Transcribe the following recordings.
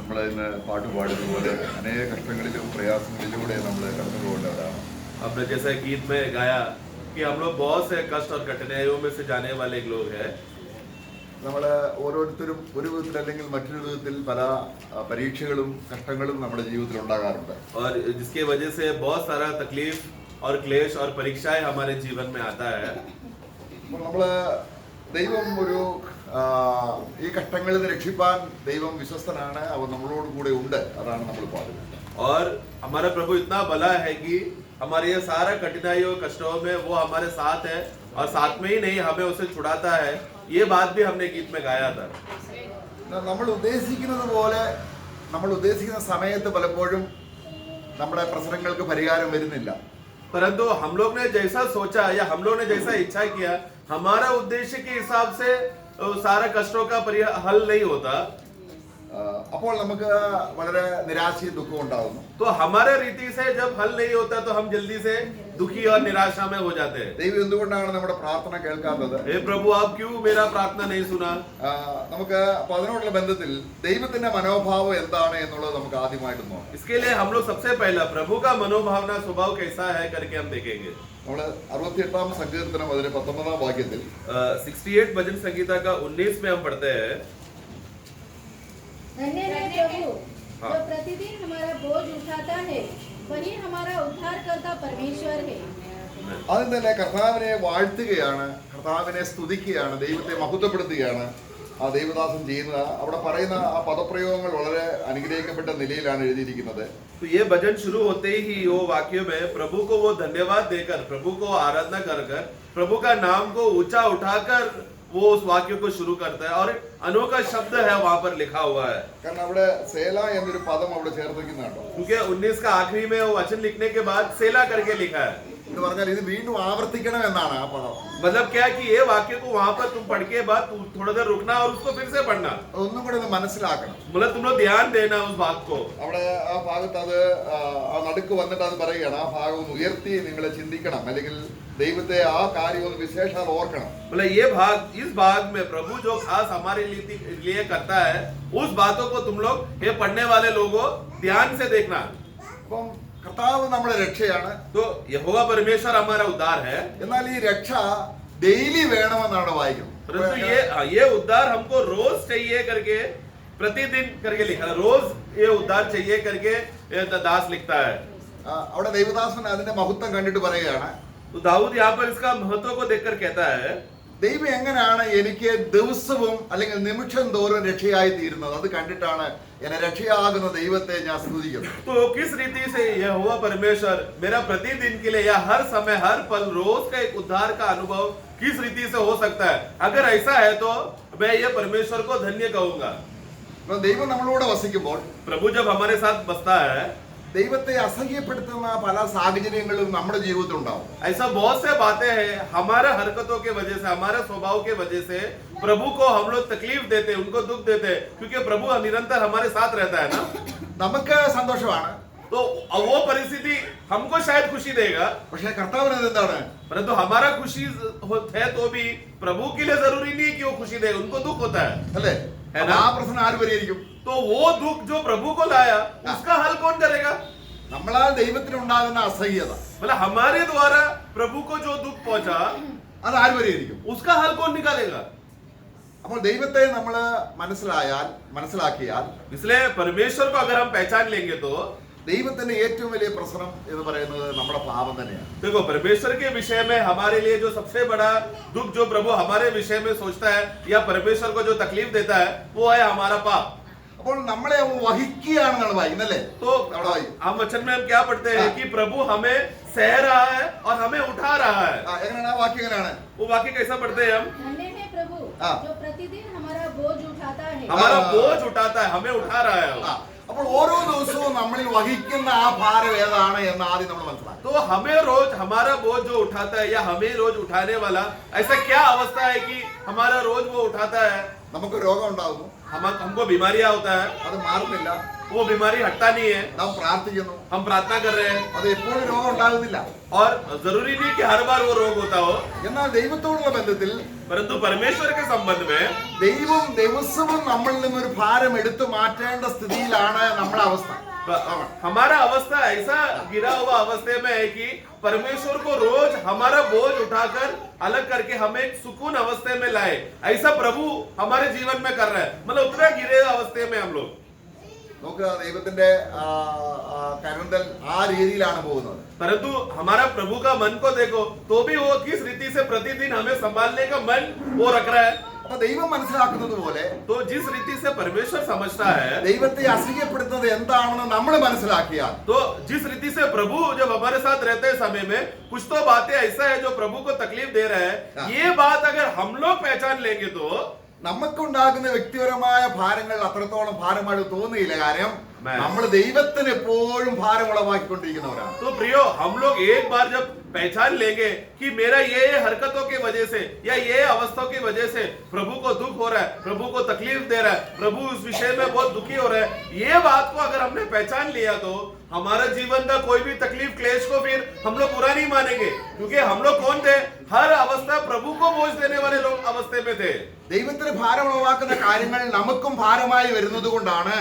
നമ്മൾ ഇന്ന് പാട്ട് പാടുന്നതുപോലെ അനേക കഷ്ടങ്ങളിലും പ്രയാസങ്ങളിലൂടെ നമ്മൾ കടന്നു പോകേണ്ടവരാണ്. हमने जैसे गीत में गाया कि हम लोग बहुत से कष्ट और कठिनाइयों में से जाने वाले लोग हैं. നമ്മൾ ഓരോരുത്തരും ഒരു വിധത്തിൽ അല്ലെങ്കിൽ മറ്റൊരു വിധത്തിൽ പല പരീക്ഷകളും കഷ്ടങ്ങളും നമ്മുടെ ജീവിതത്തിൽ ഉണ്ടാകാറുണ്ട്. और जिसकी वजह से बहुत सारा तकलीफ और क्लेश और परीक्षाएं हमारे जीवन में आता है. നമ്മൾ ദൈവം ഒരു ഈ കഷ്ടങ്ങളിൽ നിന്ന് രക്ഷിപ്പാൻ ദൈവം വിശ്വസ്തനാണ്, അവൻ നമ്മളോട് കൂടെ ഉണ്ട്. അതാണ് നമ്മൾ പാടുന്നത്. और हमारा प्रभु इतना भला है कि हमारे ये सारा कठिनाइयों कष्टों में वो हमारे साथ है और साथ में ही नहीं हमें उसे छुड़ाता है. ये बात भी हमने गीत में गाया था. നമ്മൾ ഉദ്ദേശിക്കുന്നത് പോലെ നമ്മൾ ഉദ്ദേശിക്കുന്ന സമയത്ത് പലപ്പോഴും നമ്മുടെ പ്രശ്നങ്ങൾക്ക് പരിഹാരം വരുന്നില്ല. परंतु हम लोग ने जैसा सोचा या हम लोग ने जैसा इच्छा किया, हमारा उद्देश्य के हिसाब से सारा कष्टों का हल नहीं होता. അപ്പോൾ നമുക്ക് വളരെ നിരാശയും ദുഃഖവും ഉണ്ടാകുന്നു. तो हमारे रीति से जब हल नहीं होता तो हम जल्दी से दुखी और निराशा में हो जाते हैं. ദൈവം എന്തുകൊണ്ടാണ് നമ്മുടെ പ്രാർത്ഥന കേൾക്കാത്തത്? हे प्रभु, आप क्यों मेरा प्रार्थना नहीं सुना? നമുക്ക് അപ്പോൾ അതിനോടുള്ള ബന്ധത്തിൽ ദൈവത്തിന്റെ മനോഭാവം എന്താണ് എന്നുള്ളത് നമുക്ക് ആദ്യമായിട്ട് നോക്കാം. इसके लिए हम लोग सबसे पहला प्रभु का मनोभावना स्वभाव कैसा है करके हम देखेंगे. നമ്മൾ 68-ാം സങ്കീർത്തനം അതിന്റെ 19-ാം വാക്യത്തിൽ 68 भजन संगीता का 19 में हम पढ़ते हैं. धन्य है प्रभु जो प्रतिदिन हमारा बोझ उठाता है, वही हमारा उद्धार करता परमेश्वर है. അതിൽ തന്നെ കർത്താവിനെ വാഴ്ത്തുകയാണ്, കർത്താവിനെ സ്തുതിക്കുകയാണ്, ദൈവത്തെ മഹത്വപ്പെടുത്തുകയാണ് ആ ദൈവദാസൻ ചെയ്യുന്നത്. അവിടെ പറയുന്ന ആ പദപ്രയോഗങ്ങൾ വളരെ അനുഗ്രഹിക്കപ്പെട്ട നിലയിലാണ് എഴുതിയിരിക്കുന്നത്. तो ये भजन शुरू होते ही वो वाक्य में प्रभु को वो धन्यवाद देकर, प्रभु को आराधना कर प्रभु का नाम को ऊंचा उठाकर वो उस वाक्य को शुरू करता है. और अनोखा शब्द है वहां पर लिखा हुआ है, കാരണം അവിടെ സേല എന്നൊരു പദം അവിടെ ചേർത്തിരിക്കുന്നുണ്ടോ. क्योंकि 19 का आखिरी में वो वचन लिखने के बाद सेला करके लिखा है. എന്ന് പറഞ്ഞാൽ ഇത് വീണ്ടും ആവർത്തിക്കണം എന്നാണ് ആ പദം. मतलब क्या कि ये वाक्य को वहां पर तुम पढ़ के बाद थोड़ा देर रुकना और उसको फिर से पढ़ना. ഒന്നും കൂടെ ഒന്ന് മനസ്സിലാക്കണം. मतलब तुम लोग ध्यान देना उस बात को. അവിടെ ആ ഭാഗത്ത് അത് ആ നടുക്ക് വന്നിട്ട് അത് പറയുകയാണ്, ആ ഭാഗം ഒന്ന് ഉയർത്തി നിങ്ങൾ ചിന്തിക്കണം, അല്ലെങ്കിൽ ദൈവത്തെ ആ കാര്യം ഒന്ന് വിശേഷാൽ ഓർക്കണം. मतलब ये भाग, इस भाग में प्रभु जो खास हमारे लिए करता है, उस बातों को तुम लोग ये पढ़ने वाले लोगों ध्यान से देखना. അപ്പം കർത്താവ് നമ്മുടെ രക്ഷയാണ്. तो यहोवा परमेश्वर हमारा उद्धार है, എന്നാൽ ഈ രക്ഷ ഡെയിലി വേണമെന്നാണ് വായിക്കുന്നത്. परंतु ये उद्धार हमको रोज चाहिए करके, प्रतिदिन करके लिखा है. रोज ये उद्धार चाहिए करके दास लिखता है. അവിടെ ദൈവദാസൻ അതിന്റെ മഹത്വം കണ്ടിട്ട് പറയുകയാണ്, तो दाऊद यहाँ पर इसका महत्व को देखकर कहता है, ദൈവം എങ്ങനെയാണ് എനിക്ക് ദിവസവും അല്ലെങ്കിൽ നിമിഷം തോറും രക്ഷയായി തീരുന്നത്, അത് കണ്ടിട്ടാണ് എന്നെ രക്ഷയാകുന്ന ദൈവത്തെ ഞാൻ സ്തുതിക്കുന്നത്. तो किस रीति से यहोवा परमेश्वर मेरा प्रतिदिन के लिए या हर समय हर पल रोज का एक उद्धार का अनुभव किस रीति से हो सकता है? अगर ऐसा है तो मैं ये परमेश्वर को धन्य कहूंगा. ദൈവം നമ്മളോട് വസിക്കുമ്പോൾ प्रभु जब हमारे साथ बसता है, ദൈവത്തെ അസഹ്യപ്പെടുത്തുന്ന പല സാഹചര്യങ്ങളും നമ്മുടെ ജീവിതത്തിൽ ഉണ്ടാവും. ऐसा बहुत से बातें हैं हमारे हरकतों के वजह से, हमारे स्वभाव के वजह से प्रभु को हम लोग तकलीफ देते, उनको दुख देते, क्योंकि प्रभु निरंतर हमारे साथ रहता है ना. നമുക്ക് സന്തോഷമാണ്, तो वो परिस्थिति हमको शायद खुशी देगा, പക്ഷെ കർത്താവിന് എന്താണ്? परंतु हमारा खुशी है तो भी प्रभु के लिए जरूरी नहीं कि वो खुशी देगा, उनको दुख होता है. അല്ലേ? है ना? ആ പ്രശ്നം ആര് പരിഹരിക്കും? तो वो दुख जो प्रभु को लाया, उसका हल कौन करेगा? നമ്മളാൽ ദൈവത്തിനുണ്ടാകുന്ന അസഹ്യത, मतलब हमारे द्वारा प्रभु को जो दुख पहुंचा, അത് ആര് പരിഹരിക്കും? उसका हल कौन निकालेगा? അപ്പോൾ ദൈവത്തെ നമ്മൾ മനസ്സിലാക്കിയാൽ, इसलिए परमेश्वर को अगर हम पहचान लेंगे तो ദൈവത്തിന്റെ ഏറ്റവും വലിയ പ്രശ്നം എന്ന് പറയുന്നത് നമ്മുടെ പാപം തന്നെയാണ്. देखो, परमेश्वर के विषय में हमारे लिए जो सबसे बड़ा दुख जो प्रभु हमारे विषय में सोचता है या परमेश्वर को जो तकलीफ देता है, वो है हमारा पाप. അപ്പോൾ നമ്മളെ വഹിക്കുകയാണെന്നാണ് വായിക്കുന്നല്ലേ? तो हम वचन में हम क्या पढ़ते हैं कि प्रभु हमें सह रहा है और हमें उठा रहा है. എങ്ങനെയാണ് ആ വാക്യം? എങ്ങനെയാണ് वो वाक्य कैसा पढ़ते हैं हम? धन्य है प्रभु जो प्रतिदिन हमारा बोझ उठाता है. हमारा बोझ उठाता है, हमें उठा रहा है. അപ്പോൾ ഓരോ ദിവസവും നമ്മളിൽ വഹിക്കുന്ന ആ ഭാരം ഏതാണ് എന്ന് ആദ്യം നമ്മൾ മനസ്സിലാക്കും. तो हमें रोज हमारा बोझ जो उठाता है या हमें रोज उठाने वाला ऐसा क्या अवस्था है कि हमारा रोज वो उठाता है? നമുക്ക് രോഗം ഉണ്ടാകുന്നു, हमको बीमारियां होता है, അത് മാറുന്നില്ല. वो बीमारी हटता नहीं है। നാം പ്രാർത്ഥിക്കുന്നു, हम प्रार्थना कर रहे हैं അത് എപ്പോഴും രോഗം ഉണ്ടാകുന്നില്ല. और जरूरी नहीं कि हर बार वो रोग होता हो, എന്നാൽ ദൈവത്തോടുള്ള ബന്ധത്തിൽ परंतु परमेश्वर के संबंध में ദൈവം ദിവസവും നമ്മളിൽ നിന്നൊരു ഭാരം എടുത്തു മാറ്റേണ്ട സ്ഥിതിയിലാണ് നമ്മുടെ അവസ്ഥ. हमारा अवस्था ऐसा गिरा हुआ अवस्था में है कि परमेश्वर को रोज हमारा बोझ उठाकर अलग करके हमें एक सुकून अवस्था में लाए, ऐसा प्रभु हमारे जीवन में कर रहा है। मतलब उतना गिरे हुए अवस्था में हम लोग, നമുക്ക് ദൈവത്തിന്റെ കരുതൽ ആ രീതിയിലാണ് പോകുന്നത്. परंतु हमारा प्रभु का मन को देखो तो भी वो किस रीति से प्रतिदिन हमें संभालने का मन वो रख रहा है। അപ്പൊ ദൈവം മനസ്സിലാക്കുന്നത് പോലെ तो जिस रीति से परमेश्वर समझता है, ദൈവത്തെ അസൂയപ്പെടുത്തുന്നത് എന്താണെന്ന് നമ്മൾ മനസ്സിലാക്കിയാൽ, तो जिस रीति से प्रभु जब हमारे साथ रहते हैं समय में कुछ तो बातें ऐसा है जो प्रभु को तकलीफ दे रहा है, ये बात अगर हम लोग पहचान लेंगे तो നമുക്കുണ്ടാകുന്ന വ്യക്തിപരമായ ഭാരങ്ങൾ അത്രത്തോളം ഭാരമായിട്ട് തോന്നിയില്ല. കാര്യം നമ്മൾ ദൈവത്തിന് എപ്പോഴും ഭാരം ഉളവാക്കിക്കൊണ്ടിരിക്കുന്നവരാണ്. तो प्रियो, हम लोग एक बार जब पहचान लेंगे कि मेरा ये हरकतों की वजह से या ये अवस्थाओं की वजह से प्रभु को दुख हो रहा है, प्रभु को तकलीफ दे रहा है, प्रभु उस विषय में बहुत दुखी हो रहा है, ये बात को अगर हमने पहचान लिया तो हमारा जीवन का कोई भी तकलीफ क्लेश को फिर हम लोग बुरा नहीं मानेंगे, क्योंकि हम लोग कौन थे? हर अवस्था प्रभु को बोझ देने वाले लोग अवस्थे में थे। ദൈവത്തിന് ഭാരം ഉളവാക്കുന്ന കാര്യങ്ങൾ നമുക്കും ഭാരമായി വരുന്നത് കൊണ്ടാണ്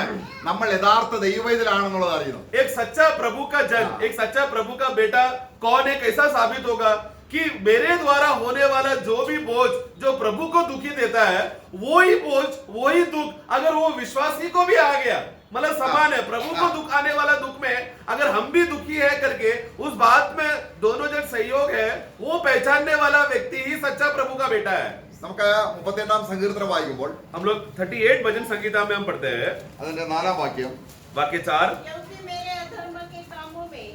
നമ്മൾ യഥാർത്ഥ ദൈവവേദിലാണെന്നുള്ളത് അറിയുന്നത്. एक सच्चा प्रभु का जन, एक सच्चा प्रभु का बेटा कौन है, कैसा साबित होगा कि मेरे द्वारा होने वाला जो भी बोझ जो प्रभु को दुखी देता है, वो ही बोझ, वो ही दुख अगर वो विश्वासी को भी आ गया, मतलब समान है। प्रभु को दुख आने वाला दुख में अगर हम भी दुखी है करके उस बात में दोनों जन सहयोग है, वो पहचानने वाला व्यक्ति ही सच्चा प्रभु का बेटा है। നമുക്ക് 38 സങ്കീർത്തനം വായിക്കുമ്പോൾ हम लोग 38 भजन संहिता में हम पढ़ते हैं, അതിന്റെ 4-ാം വാക്യം, वाक्य 4, क्योंकि मेरे अधर्म के कामों में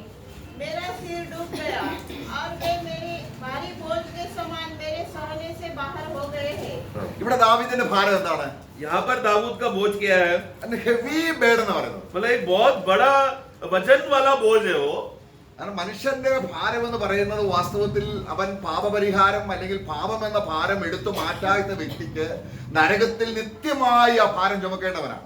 मेरा सिर डूब गया और वे मेरे भारी बोझ के समान मेरे सहने से बाहर हो गए हैं। ഇവിടെ ദാവീദിന്റെ ഭാരം എന്താണ്? यहाँ पर दाऊद का बोझ क्या है? ഹെവി ബേർഡൻ എന്ന് പറയുന്നത്. मतलब एक बहुत बड़ा वजन वाला बोझ है वो। കാരണം മനുഷ്യന്റെ ഭാരം എന്ന് പറയുന്നത് വാസ്തവത്തിൽ അവൻ പാപപരിഹാരം അല്ലെങ്കിൽ പാപം എന്ന ഭാരം എടുത്തു മാറ്റാത്ത വ്യക്തിക്ക് നരകത്തിൽ നിത്യമായി ആ ഭാരം ചുമക്കേണ്ടവനാണ്.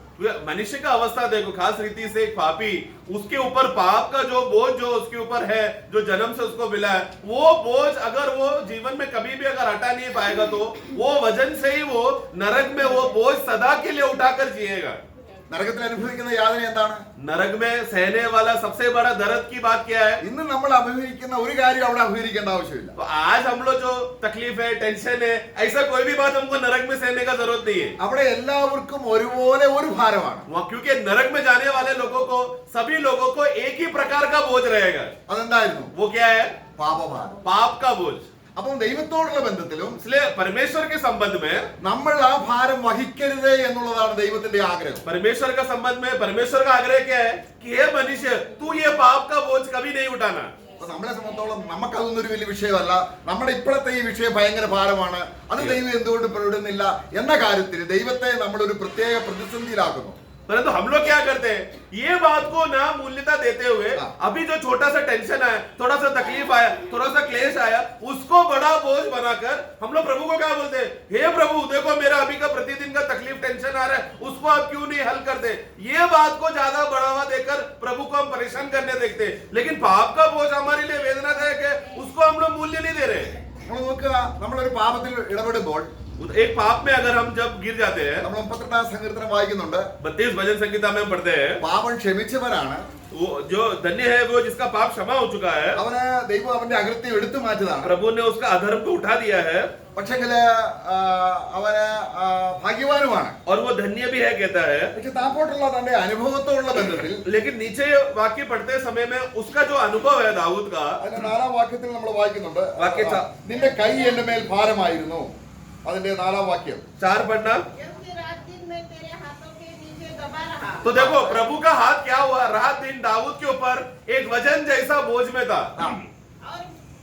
मनुष्य का अवस्था देखो, खास रीति से एक पापी, उसके ऊपर पाप का जो बोझ जो उसके ऊपर है, जो जन्म से उसको मिला है, वो बोझ अगर वो जीवन में कभी भी अगर हटा नहीं पाएगा तो वो वजन से ही वो नरक में वो बोझ सदा के लिए उठाकर जिएगा। നരകത്തിൽ അനുഭവിക്കുന്ന യാതന എന്താണ്? नरक में सहने वाला सबसे बड़ा दर्द की बात क्या है? ഇന്ന് നമ്മൾ അഭിമുഖീകരിക്കുന്ന ഒരു കാര്യം അവിടെ അഭിമുഖീകരിക്കേണ്ട ആവശ്യമില്ല. तो आज हम लोग जो तकलीफ है, टेंशन है, ऐसा कोई भी बात हमको नरक में सहने का जरूरत नहीं है। അവിടെ എല്ലാവർക്കും ഒരുപോലെ ഒരു ഭാരമാണ്. वहाँ क्योंकि नरक में जाने वाले लोगों को, सभी लोगों को एक ही प्रकार का बोझ रहेगा। അതെന്തായിരുന്നു? वो क्या है? പാപഭാരം. पाप का बोझ। അപ്പം ദൈവത്തോടുള്ള ബന്ധത്തിലും इसलिए परमेश्वर के संबंध में, നമ്മൾ ആ ഭാരം വഹിക്കരുത് എന്നുള്ളതാണ് ദൈവത്തിന്റെ ആഗ്രഹം. परमेश्वर का संबंध में परमेश्वर का आग्रह क्या है कि हे मनुष्य, तू ये पाप का बोझ कभी नहीं उठाना। അപ്പൊ നമ്മളെ സംബന്ധിച്ചോളം നമുക്കതൊന്നും ഒരു വലിയ വിഷയമല്ല. നമ്മുടെ ഇപ്പോഴത്തെ ഈ വിഷയം ഭയങ്കര ഭാരമാണ്, അത് ദൈവം എന്തുകൊണ്ട് പെടുന്നില്ല എന്ന കാര്യത്തിൽ ദൈവത്തെ നമ്മൾ ഒരു പ്രത്യേക പ്രതിസന്ധിയിലാക്കുന്നു. परंतु हम लोग क्या करते हैं, ये बात को ना मूल्यता देते हुए अभी जो छोटा सा टेंशन आया, थोड़ा सा तकलीफ आया, थोड़ा सा क्लेश आया, उसको बड़ा बोझ बनाकर हम लोग प्रभु को क्या बोलते हैं, हे प्रभु देखो मेरा अभी का प्रतिदिन का तकलीफ टेंशन आ रहा है, उसको आप क्यों नहीं हल करते। ये बात को ज्यादा बढ़ावा देकर प्रभु को हम परेशान करने देखते हैं, लेकिन पाप का बोझ हमारे लिए वेदनादायक है, उसको हम लोग मूल्य नहीं दे रहे। നമ്മൾ നോക്കുക, നമ്മളൊരു പാപത്തിൽ ഇടപെടുമ്പോൾ एक पाप में अगर हम जब गिर जाते हैं, നമ്മൾ 38 സങ്കീർത്തനം വായിക്കുന്നുണ്ട്, 32 भजन संहिता में हम पढ़ते हैं, പാപം ക്ഷമിച്ചവരാണ്, वो जो धन्य है वो जिसका पाप क्षमा हो चुका है, അവന് ദൈവം അവന്റെ അകൃത്യം എടുത്തു മാറ്റിയതാണ്. प्रभु ने उसका अधर्म को उठा दिया है, പക്ഷെങ്കില് അവന് ഭാഗ്യവാനുമാണ്. और वो धन्य भी है कहता है। പക്ഷെ താപ്പോട്ടുള്ള തന്റെ അനുഭവത്തോടുള്ള ബന്ധത്തിൽ लेकिन नीचे वाक्य पढ़ते समय में उसका जो अनुभव है दाऊद का, അതിന്റെ 4-ാം വാക്യത്തിൽ നമ്മൾ വായിക്കുന്നുണ്ട്, വാക്യം നിന്റെ കൈ എന്റെ മേൽ ഭാരമായിരുന്നു. അതിന്റെ 4-ാം വാക്യം, 4 पढ़ना। क्योंकि रात दिन मैं तेरे हाथों के नीचे दबा रहा। तो देखो प्रभु का हाथ क्या हुआ, रात दिन दाऊद के ऊपर एक वजन जैसा बोझ में था। और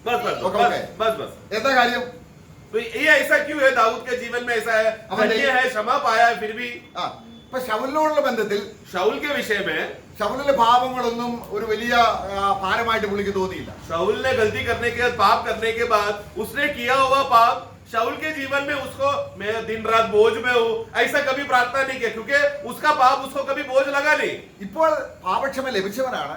बस बस ओके, बस ओके। बस बस। എന്താ കാര്യം? तो ये ऐसा क्यों है, दाऊद के जीवन में ऐसा है, धन्य है, क्षमा पाया है, फिर भी ഇപ്പൊ ശൗലിനോടുള്ള ബന്ധത്തിൽ शाऊल के विषय में ശൗലിന്റെ പാപങ്ങളൊന്നും ഒരു വലിയ ഭാരമായിട്ട് പുള്ളിക്ക് തോന്നിയില്ല. शाऊल ने गलती करने के बाद, पाप करने के बाद उसने किया हुआ पाप शाऊल के जीवन में उसको मैं दिन रात बोझ में हूँ ऐसा कभी प्रार्थना नहीं किया, क्योंकि उसका पाप उसको कभी बोझ लगा नहीं। ഇപ്പോൾ പാപക്ഷമ ലഭിച്ചവനാണ്.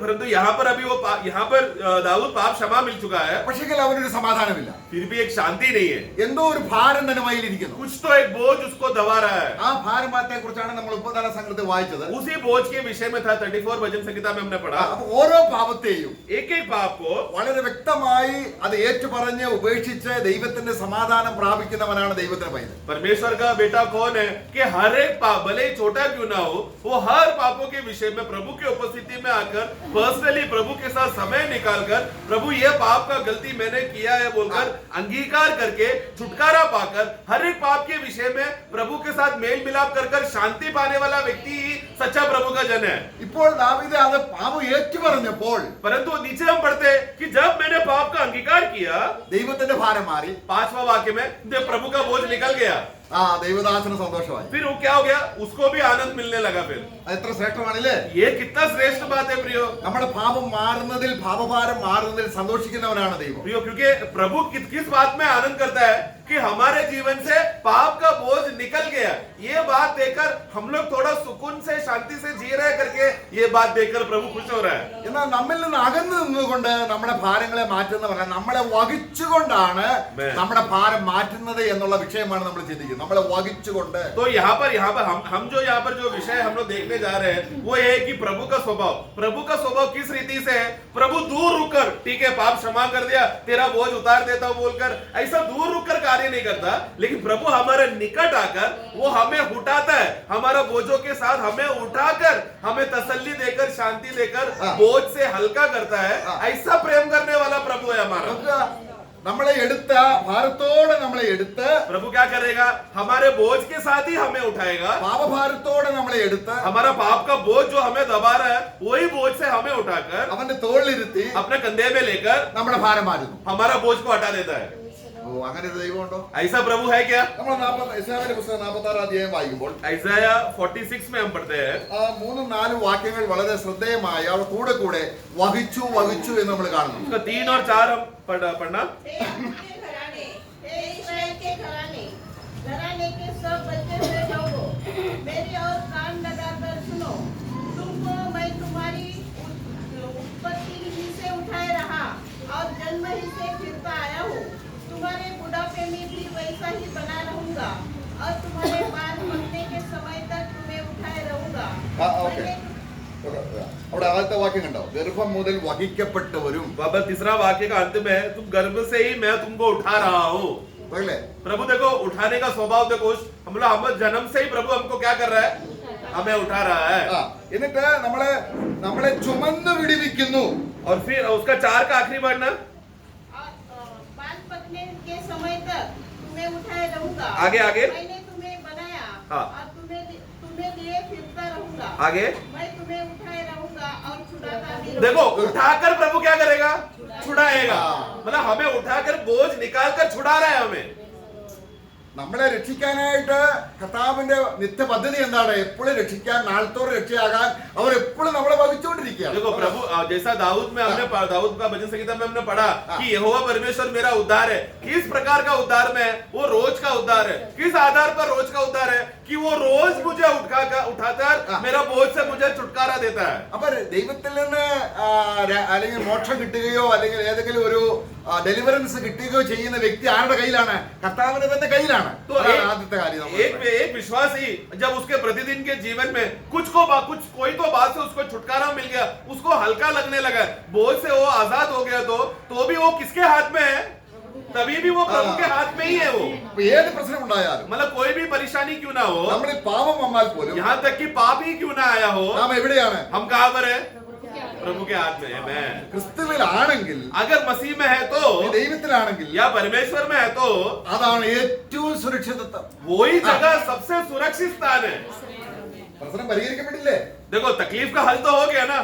परंतु यहाँ पर अभी वो यहाँ पर दाऊद पाप क्षमा मिल चुका है, പക്ഷേ അവനൊരു സമാധാനമില്ല. फिर भी एक शांति नहीं है, എന്തോ ഒരു ഭാരം തന്നെ മയിലിരിക്കുന്നു. कुछ तो एक बोझ उसको दबा रहा है। ആ ഭാരമാത്തെ കുറിച്ചാണ് നമ്മൾ ഉപധാന സംഘത്തിൽ വായിച്ചത്. उसी बोझ के विषय में था 34 भजन संहिता में हमने पढ़ा। അപ്പൊ ഓരോ പാപത്തെയും एक एक पाप को വളരെ വ്യക്തമായി അത് ഏറ്റുപറഞ്ഞ് ഉപേക്ഷിച്ച് ദൈവത്തിന്റെ സമാധാനം പ്രാപിക്കുന്നവനാണ് ദൈവത്തിന്റെ പൈതൽ. परमेश्वर का बेटा कौन है कि हर एक पाप भले ही छोटा क्यों ना हो, वो हर पापों के विषय में प्रभु की उपस्थिति में आकर पर्सनली प्रभु के साथ समय निकालकर प्रभु ये पाप का गलती मैंने किया है बोलकर अंगीकार करके छुटकारा पाकर हर एक पाप के विषय में प्रभु के साथ मेल मिलाप कर शांति पाने वाला व्यक्ति ही सच्चा प्रभु का जन है। ഇപ്പോൾ ദാവീദ് അത് പാപം ഏറ്റുപറഞ്ഞപ്പോൾ परंतु नीचे हम पढ़ते हैं कि जब मैंने पाप का अंगीकार किया, ദൈവത്തിന്റെ ഭാരം മാറി. 5वां वाक्य में जब प्रभु का बोझ निकल गया, ദൈവദാസന് സന്തോഷമായി. फिर वो क्या हो गया, उसको भी आनंद मिलने लगा। फिर എത്ര ശ്രേഷ്ഠമാണല്ലേ. ये कितना श्रेष्ठ बात है प्रियो। നമ്മുടെ പാപം മാറുന്നതിൽ, പാപഭാരം മാറുന്നതിൽ സന്തോഷിക്കുന്നവനാണ് ദൈവം. प्रियो, क्योंकि प्रभु किस बात में आनंद करता है कि हमारे जीवन से पाप का बोझ निकल गया। ये बात देखकर हम लोग थोड़ा सुकून से शांति से जी रहे करके ये बात देखकर प्रभु खुश हो रहा है। എന്നാൽ നമ്മിൽ നിന്ന് അകന്നു നിന്നുകൊണ്ട് നമ്മുടെ ഭാരങ്ങളെ മാറ്റുന്നവരാണ്, നമ്മളെ വഹിച്ചുകൊണ്ടാണ് നമ്മുടെ ഭാരം മാറ്റുന്നത് എന്നുള്ള വിഷയമാണ് നമ്മൾ ചിന്തിക്കുന്നത്. നമ്മളെ വഹിച്ചുകൊണ്ട്. तो यहाँ पर हम जो यहाँ पर जो विषय हम लोग देखने जा रहे हैं वो ये है कि प्रभु का स्वभाव किस रीति से है। प्रभु दूर रुककर, ठीक है पाप क्षमा कर दिया, तेरा बोझ उतार देता हूं बोलकर ऐसा दूर रुककर कार्य नहीं करता, लेकिन प्रभु हमारे निकट आकर वो हमें उठाता है, हमारा बोझों के साथ हमें उठाकर हमें तसल्ली देकर शांति देकर बोझ से हल्का करता है। ऐसा प्रेम करने वाला प्रभु है हमारा। നമ്മളെ എടുത്ത ഭാരത്തോടെ നമ്മളെ എടുത്ത് प्रभु क्या करेगा, हमारे बोझ के साथ ही हमें उठाएगा। പാപഭാരത്തോടെ നമ്മളെ എടുത്ത് हमारा पाप का बोझ जो हमें दबा रहा है वही बोझ से हमें उठाकर അവന്റെ തോളിലിരുത്തി अपने कंधे में लेकर നമ്മുടെ ഭാരം മാറ്റുന്നു. हमारा बोझ को हटा देता है। അങ്ങനെ ഒരു ദൈവമുണ്ടോ? ऐसा प्रभु है क्या? നമ്മൾ യെശയ്യാവിന്റെ പുസ്തകം 46 അധ്യായം വായിക്കുമ്പോൾ ഐസായ 46 में हम पढ़ते हैं, 3-4 വാക്യങ്ങൾ വളരെ ശ്രദ്ധേയമായി അവിടെ കൂടെ കൂടെ വഹിച്ചു എന്ന് നമ്മൾ കാണുന്നു. उसका 3 और 4 हम पढ़ना। हे इस्राएल के घराने के सब बच्चे हुए लोगों, मेरी और कान लगाकर सुनो। तुमको मैं तुम्हारी उत्पत्ति ही से उठाए रहा और जन्म ही से फिरता आया हूँ। तुम्हारे बुढ़ापे में भी वैसा ही बना रहूंगा और तुम्हारे बाल पकने के समय तक तुम्हें उठाए रहूंगा। അവിടെ ആദ്യത്തെ വാക്യം കണ്ടോ, ഗർഭം മുതൽ വഹിക്കപ്പെട്ടവരും. बाबा तीसरा वाक्य का अंत में तुम गर्भ से ही मैं तुमको उठा रहा हूँ। प्रभु देखो उठाने का स्वभाव देखो, हम जन्म से ही प्रभु हमको क्या कर रहा है, हमें उठा रहा है। എന്നിട്ട് നമ്മളെ ചുമന്ന് വിടുവിക്കുന്നു. और फिर उसका 4 का आखिरी पढ़ना, बाल पकने के समय तक तुम्हें उठाए रहूंगा। आगे मैंने तुम्हें बनाया हाँ। और तुम्हें लिए फिरता रहूंगा। आगे मैं तुम्हें उठाए रहूंगा और छुड़ाता भी देखो उठाकर प्रभु क्या करेगा, छुड़ाएगा। मतलब हमें उठाकर बोझ निकालकर छुड़ा रहा है हमें। നമ്മളെ രക്ഷിക്കാനായിട്ട് കർത്താവിന്റെ നിത്യ പദ്ധതി എന്താണ്? എപ്പോഴും രക്ഷിക്കാൻ, നാളത്തോടെ രക്ഷയാകാൻ അവർ എപ്പോഴും നമ്മളെ വഹിച്ചുകൊണ്ടിരിക്കുകയാണ്. देखो प्रभु जैसा दाऊद में हमने दाऊद का भजन संगीता में हमने पढ़ा कि यहोवा परमेश्वर मेरा उद्धार है। किस प्रकार का उद्धार में? वो रोज का उद्धार है। किस आधार पर रोज का उद्धार है? कि वो रोज मुझे उठाकर मेरा बोझ से मुझे छुटकारा देता है। അപ്പൊ ദൈവത്തിൽ നിന്ന് അല്ലെങ്കിൽ മോക്ഷം കിട്ടുകയോ അല്ലെങ്കിൽ ഏതെങ്കിലും ഒരു ഡെലിവറൻസ് കിട്ടുകയോ ചെയ്യുന്ന വ്യക്തി ആരുടെ കയ്യിലാണ്? കർത്താവിന്റെ തന്നെ കയ്യിലാണ്. तो एक विश्वासी जब उसके प्रतिदिन के जीवन में कोई तो बात से उसको छुटकारा मिल गया, उसको हल्का लगने लगा, बोझ से वो आजाद हो गया, तो भी वो किसके हाथ में है? तभी भी वो प्रभु के हाथ में ही है। वो ഏത് പ്രശ്നം ഉണ്ടായാലും, मतलब कोई भी परेशानी क्यों ना हो, നമ്മുടെ പാപം വന്നാൽ പോലും, यहाँ तक कि पाप ही क्यों ना आया हो, നാം എവിടെയാണ്? हम कहाँ पर है? प्रभु के हाथ में है। मैं ക്രിസ്തുവിലാണെങ്കിൽ, अगर मसीह में है तो, ദൈവത്തിലാണെങ്കിൽ, या परमेश्वर में है तो അതാണ് ഏറ്റവും സുരക്ഷിതത്വം. वही जगह सबसे सुरक्षित स्थान है। പ്രശ്നം പരിഹരിക്കപ്പെട്ടില്ലേ? देखो तकलीफ का हल तो हो गया ना।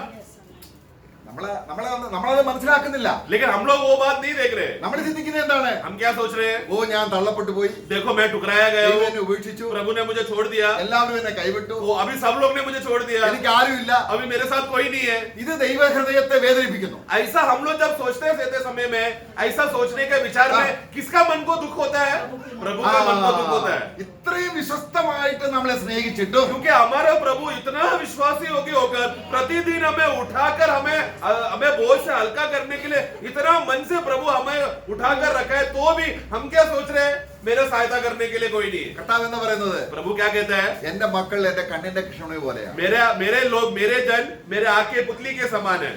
നമ്മൾ നമ്മളത് മനസ്സിലാക്കുന്നില്ല. लेकिन हम लोग वो बात नहीं देख रहे. നമ്മൾ ചിന്തിക്കുന്നത് എന്താണ്? हम क्या सोच रहे हैं? ഓ, ഞാൻ തള്ളപ്പെട്ടു പോയി, देखो मैं ठुकराया गया ദൈവം हूँ, എന്നെ ഉപേക്ഷിച്ചു, प्रभु ने मुझे छोड़ दिया, എല്ലാവരും എന്നെ കൈവിട്ടു, वो अभी सब लोग ने मुझे छोड़ दिया, എനിക്ക് ആരുമില്ല. अभी मेरे साथ कोई नहीं है. ഇത് ദൈവഹൃദയത്തെ വേദനിപ്പിക്കുന്നു. ऐसा हम लोग जब सोचते रहते समय में, ऐसा सोचने के विचार में किसका मन को दुख होता है? प्रभु का मन को दुख होता है. ഇത്രയും വിശ്വസ്തമായിട്ട് നമ്മളെ സ്നേഹിച്ചിട്ടും क्योंकि हमारा प्रभु इतना विश्वासी होकर प्रतिदिन हमें उठाकर हमें बोझ से हल्का करने के लिए इतना मन से प्रभु हमें उठाकर रखा है, तो भी हम क्या सोच रहे हैं? मेरा सहायता करने के लिए कोई नहीं है. കർത്താവ് എന്ന് പറയുന്നത്, प्रभु क्या कहता है? എന്റെ മക്കൾ എന്റെ കണ്ണിന്റെ കൃഷ്ണനെ പോലെയാണ്. मेरे लोग, मेरे जन मेरे आंख के पुतली के समान है.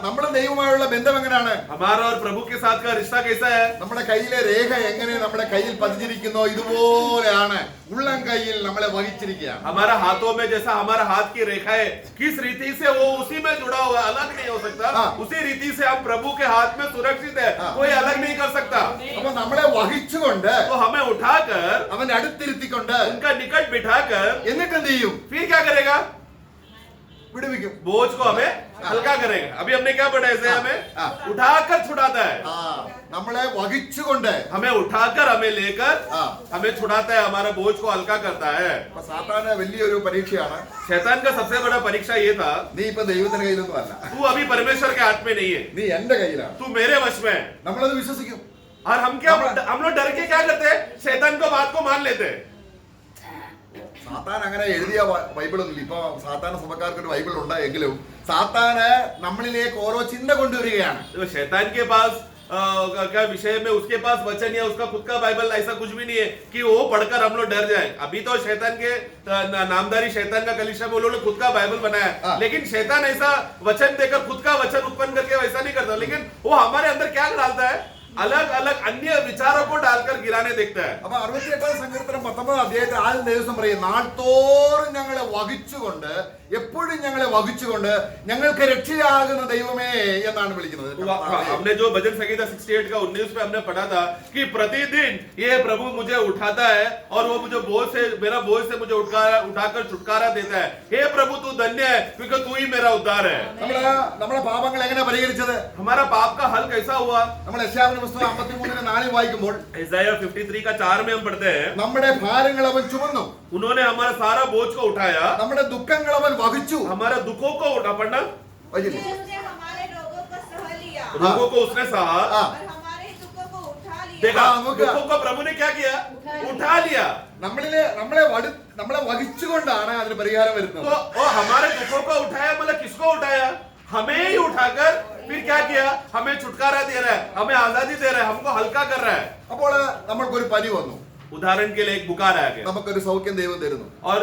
നമ്മുടെ ദൈവമായുള്ള ബന്ധം എങ്ങനെയാണ്? हमारा और प्रभु के साथ का रिश्ता कैसा है? നമ്മുടെ കയ്യിലെ രേഖ എങ്ങനെ നമ്മുടെ കയ്യിൽ പതിഞ്ഞിരിക്കുന്നോ ഇതുപോലെയാണ് ഉള്ളം കയ്യിൽ നമ്മളെ വഹിച്ചിരിക്കുകയാണ്. हमारा हाथों में जैसा हमारा हाथ की रेखा है, किस रीति से वो उसी में जुड़ा हुआ है, अलग नहीं हो सकता. उसी रीति से हम प्रभु के हाथ में सुरक्षित है, कोई अलग नहीं कर सकता. അപ്പൊ നമ്മളെ വഹിച്ചുകൊണ്ട് तो हमें उठाकर അവന്റെ അടുത്തിരുത്തിക്കൊണ്ട് उनका निकट बिठाकर എന്നിട്ട് എന്ത് ചെയ്യും? फिर क्या करेगा? വിടുവിക്കും. बोझ को हमें हल्का करेगा. अभी हमने क्या पढ़ा? ऐसे हमें उठाकर छुड़ाता है, നമ്മളെ വഹിച്ചുകൊണ്ട് हमें उठाकर हमें लेकर हमें छुड़ाता है, हमारा बोझ को हल्का करता है. അപ്പൊ സാത്താന് വലിയൊരു പരീക്ഷയാണ്. शैतान का सबसे बड़ा परीक्षा ये था, നീ ഇപ്പൊ ദൈവത്തിന്റെ കയ്യിലൊന്നും അല്ല, तू अभी परमेश्वर के हाथ में नहीं है, നീ എന്റെ കയ്യിലാണ്. तू मेरे वश में है. നമ്മളത് വിശ്വസിക്കും. और हम लोग डर के क्या करते हैं? शैतान को बात को मान लेते हैं. സാത്താൻ അങ്ങനെ എഴുതിയ ബൈബിളൊന്നും ഇപ്പൊ സാത്താന സഭക്കാർക്ക് ഒരു ബൈബിൾ ഉണ്ടായെങ്കിലും സാത്താന് നമ്മളിലേക്ക് ഓരോ ചിന്ത കൊണ്ടുവരികയാണ്. तो शैतान के पास क्या विषय में उसके पास वचन या उसका खुद का बाइबल ऐसा कुछ भी नहीं है कि वो पढ़कर हम लोग डर जाए. अभी तो शैतान के नामधारी शैतान का कलीसिया में उन्होंने खुद का बाइबल बनाया, लेकिन शैतान ऐसा वचन देकर खुद का वचन उत्पन्न करके वैसा नहीं करता. लेकिन वो हमारे अंदर क्या डालता है? अलग अलग अन्य विचारों को डालकर गिराने देखता है. അപ്പൊ 68 സങ്കീർത്തനം 19 അധ്യായത്തിൽ ആദ്യം ദിവസം പറയും, നാൾത്തോറും ഞങ്ങളെ വഹിച്ചുകൊണ്ട്, എപ്പോഴും ഞങ്ങളെ വഹിച്ചുകൊണ്ട് ഞങ്ങൾക്ക് രക്ഷയാകുന്ന ദൈവമേ എന്നാണ് വിളിക്കുന്നത്. हमने जो भजन संगीता 68 का 19 पे हमने पढ़ा था कि प्रतिदिन ये प्रभु मुझे उठाता है और वो मुझे मेरा बोझ से मुझे उठाकर छुटकारा देता है. हे प्रभु तू धन्य है, क्योंकि तू ही मेरा उद्धार है. നമ്മുടെ പാപങ്ങൾ എങ്ങനെ പരിഹരിച്ചത്? हमारा पाप का हल कैसा हुआ? നമ്മൾ യശയ്യാവിന്റെ പുസ്തകം 53:4 വായിക്കുമ്പോൾ इसाइया 53 का 4 में हम पढ़ते हैं, നമ്മുടെ ഭാരങ്ങൾ അവൻ ചുമന്നു, उन्होंने हमारा सारा बोझ को उठाया, നമ്മുടെ ദുഃഖങ്ങൾ അവൻ വഹിച്ചു. हमारा दुखों को उठा. पढ़ना, വഹിച്ചില്ലേ? उसने हमारे रोगों को सह लिया रोगों को उसने सहा. ആ, और हमारे दुखों को उठा लिया. देखा, നമുക്ക് दुखों को प्रभु ने क्या किया? उठा लिया. നമ്മളെ വഹിച്ചുകൊണ്ടാണ് അതിന് പരിഹാരം വരുന്നത്. तो वो हमारे दुखों को उठाया, मतलब किसको उठाया? हमें ही उठाकर फिर क्या किया? हमें छुटकारा दे रहा है, हमें आजादी दे रहा है, हमको हल्का कर रहा है. അപ്പോൾ നമ്മൾക്കൊരു പനി വന്നു, उदाहरण के लिए एक बुखार आ गया നമുക്കൊരു സൗഖ്യം ദൈവം തരുന്നു. और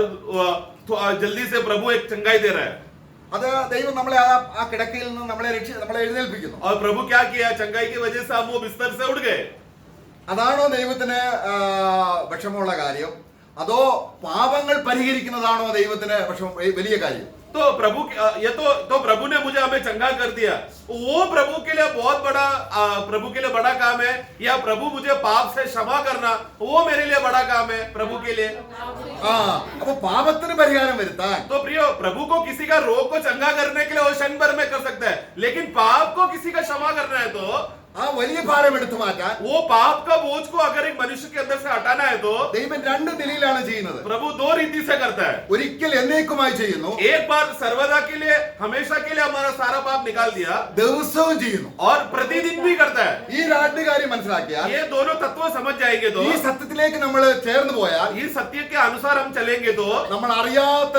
जल्दी से प्रभु एक चंगाई दे रहा है. അത് ദൈവം നമ്മളെ ആ കിടക്കയിൽ നിന്ന് നമ്മളെ എഴുന്നേൽപ്പിക്കുന്നു. और प्रभु क्या किया? चंगाई की वजह से हम वो बिस्तर से उठ गए. അതാണോ ദൈവത്തിന് വിഷമമുള്ള കാര്യം? അതോ പാപങ്ങൾ പരിഹരിക്കുന്നതാണോ ദൈവത്തിന് വലിയ കാര്യം? तो प्रभु ये तो प्रभु ने मुझे हमें चंगा कर दिया, वो प्रभु के लिए बहुत बड़ा प्रभु के लिए बड़ा काम है, या प्रभु मुझे पाप से क्षमा करना वो मेरे लिए बड़ा काम है प्रभु के लिए. അപ്പൊ പാപത്തിന് പരിഹാരം വരുത്താൻ तो प्रियो, प्रभु को किसी का रोग को चंगा करने के लिए वो क्षण भर में कर सकता है, लेकिन पाप को किसी का क्षमा करना है तो ആ വലിയ ഭാരം എടുത്തു മാറ്റാൻ वो पाप का बोझ को अगर एक मनुष्य के अंदर से हटाना है तो ദൈവം രണ്ട് നിലയിലാണ് ചെയ്യുന്നത്. प्रभु दो रीति से करता है. ഒരിക്കൽ എന്നേക്കുമായി ചെയ്യുന്നു, एक बार सर्वदा के लिए, हमेशा के लिए हमारा सारा पाप निकाल दिया, ദിവസവും ചെയ്യുന്നു. और प्रतिदिन भी करता है. ഈ രണ്ട് കാര്യം മനസ്സിലാക്കിയാൽ, ये दोनों तत्व समझ जाएंगे तो, ഈ സത്യത്തിലേക്ക് നമ്മൾ ചേർന്ന് പോയാൽ, इस सत्य के अनुसार हम चलेंगे तो നമ്മൾ അറിയാത്ത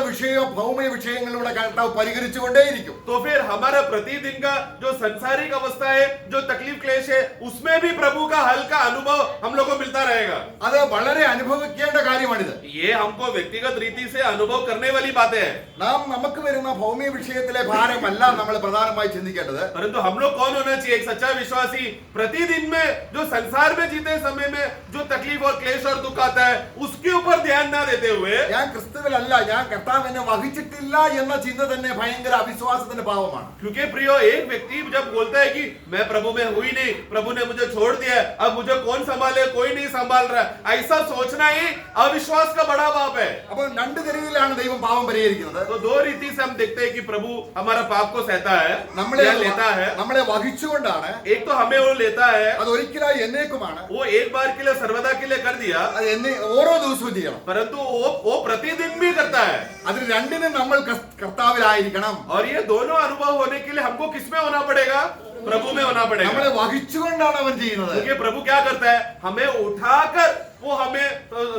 ഭൗമിക വിഷയങ്ങളിലൂടെ കർത്താവ് പരിഹരിച്ചുകൊണ്ടേയിരിക്കും. तो फिर हमारा प्रतिदिन का जो संसारिक अवस्था है, जो तकलीफ क्लेश है, उसमें भी प्रभु का हल का अनुभव हम लोग को मिलता रहेगा. അത് വളരെ അനുഭവിക്കേണ്ട കാര്യമാണിത്. ये हमको व्यक्तिगत रीति से अनुभव करने वाली बातें है. നമുക്ക് വരുന്ന ഭൗമിക വിഷയത്തിലെ ഭാരമല്ല നമ്മൾ പ്രധാനമായി ചിന്തിക്കേണ്ടത്. परंतु हम लोग कौन होना चाहिए? एक सच्चा विश्वासी प्रतिदिन में जो संसार में जीते समय में जो तकलीफ और क्लेश और दुख आता है, उसके ऊपर ध्यान ना देते हुए, ഞാൻ ക്രിസ്തുവിലല്ല, ഞാൻ കർത്താവ് എന്നെ വഹിച്ചിട്ടില്ല എന്ന ചിന്ത തന്നെ ഭയങ്കര അവിശ്വാസത്തിന്റെ ഭാവമാണ്. क्योंकि प्रियो, एक व्यक्ति जब बोलता है कि मैं प्रभु में हुई भी नहीं, प्रभु ने मुझे छोड़ दिया, अब मुझे कौन संभाले, कोई नहीं संभाल रहा, ऐसा सोचना ही अविश्वास का बड़ा बाप है। അപ്പൊ രണ്ട് നിലയിലാണ് ദൈവം പാപം പരിഹരിക്കുന്നത്. तो दो रीति से हम देखते हैं कि प्रभु हमारा पाप को सहता है നമ്മളെ या लेता है। നമ്മളെ വഹിച്ചുകൊണ്ടാണ്. एक तो हमें वो लेता है, അത് ഒരിക്കലായി എന്നേക്കുമാണ്. वो एक बार के लिए सर्वदा के लिए कर दिया, അത് ഓരോ ദിവസവും ചെയ്യണം. परंतु वो प्रतिदिन भी करता है। അതിന് രണ്ടിനും നമ്മൾ കർത്താവിലായിരിക്കണം. और ये दोनों अनुभव होने के लिए हमको किसमें होना पड़ेगा? प्रभु में होना पड़ेगा। നമ്മളെ വഹിച്ചുകൊണ്ടാണ് അവൻ ചെയ്യുന്നത്. क्योंकि प्रभु क्या करता है, हमें उठाकर वो हमें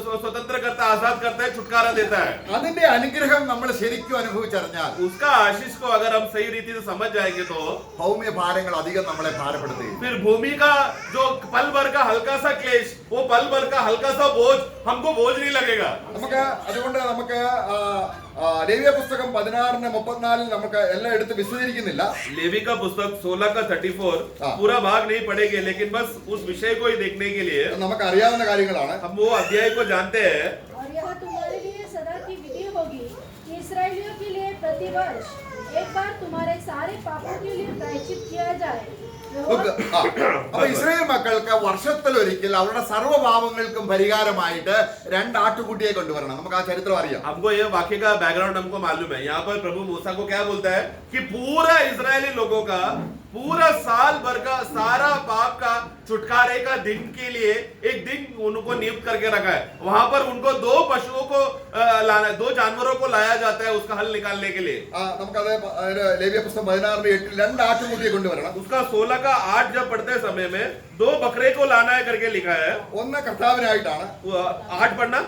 स्वतंत्र करता है, आजाद करता है, छुटकारा देता है। അതിന്റെ അനുഗ്രഹം നമ്മൾ ശരിക്കും അനുഭവിച്ചറിഞ്ഞാൽ उसका आशीष को अगर हम सही रीति से समझ जाएंगे तो ഭൗമ്യ ഭാരങ്ങൾ അധികം നമ്മളെ ഭാരപ്പെടുത്തുകയും फिर भूमि का जो पल भर का हल्का सा क्लेश, वो पल भर का हल्का सा बोझ हमको बोझ नहीं लगेगा। അതുകൊണ്ട് നമുക്ക് ലേവ്യ പുസ്തകം 16:34 നമുക്ക് എല്ലാം എടുത്ത് വിശദീകരിക്കുന്നില്ല. लेवी का पुस्तक 16 का 34 पूरा भाग नहीं पढ़ेंगे, लेकिन बस उस विषय को ही देखने के लिए നമുക്ക് അറിയാവുന്ന കാര്യങ്ങളാണ്. हम वो अध्याय को जानते हैं। और यह तुम्हारे लिए सदा की विधि होगी कि इसराइलियों के लिए प्रतिवर्ष एक बार तुम्हारे सारे पापों के लिए प्रायश्चित किया जाए। അപ്പൊ ഇസ്രായേൽ മക്കൾക്ക് വർഷത്തിലൊരിക്കൽ അവരുടെ സർവ്വപാപങ്ങൾക്കും പരിഹാരമായിട്ട് 2 ആട്ടുകുട്ടിയെ കൊണ്ടുവരണം. നമുക്ക് ആ ചരിത്രം അറിയാം. हमको ये वाक्य का बैकग्राउंड हमको मालूम है। यहाँ पर प्रभु मूसा को क्या बोलता है कि पूरा इजरायली लोगों का पूरा साल भर का सारा पाप का छुटकारे का दिन के लिए एक दिन उनको नियुक्त करके रखा है। वहां पर उनको 2 पशुओं को लाना, 2 जानवरों को लाया जाता है उसका हल निकालने के लिए। നമുക്കത് ലേവ്യ പുസ്തകം 16:8 2 ആട്ടുകുട്ടിയെ കൊണ്ടുവരണം. उसका 16 का 8 जब पढ़ते समय में 2 बकरे को लाना है करके लिखा है। ഒന്ന് കർത്താവിനായിട്ടാണ്. 8 पढ़ना।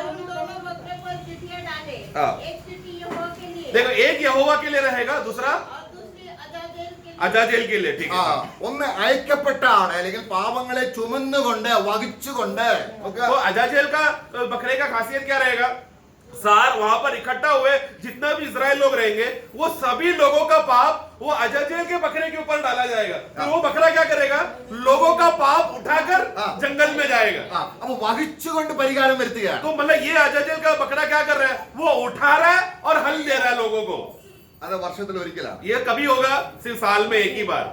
उन दोनों बकरे पर चिट्ठियां डाले, हाँ। एक चिट्ठी यहोवा के लिए देखो, एक यहोवा के लिए रहेगा, दूसरा और दूसरी अजाजेल के लिए। अजाजेल के लिए। ठीक है। ഒന്ന് അയക്കപ്പെട്ട ആള് അല്ലെങ്കിൽ പാപങ്ങളെ ചുമന്നുകൊണ്ട് വഹിച്ചുകൊണ്ട് तो अजाजेल का बकरे का खासियत क्या रहेगा? सार वहां पर इकट्ठा हुए जितना भी इजराइल लोग रहेंगे, वो सभी लोगों का पाप वो अजाजेल के बकरे के ऊपर डाला जाएगा। फिर वो बकरा क्या करेगा? लोगों का पाप उठाकर जंगल में जाएगा। അപ്പൊ വഹിച്ചുകൊണ്ട് പരിഹാരം വരുത്തുകയാണ്. तो मतलब ये अजाजेल का बकरा क्या कर रहा है? वो उठा रहा है और हल दे रहा है लोगों को। അത് വർഷത്തിൽ ഒരിക്കലാണ്. ये कभी होगा? सिर्फ साल में एक ही बार।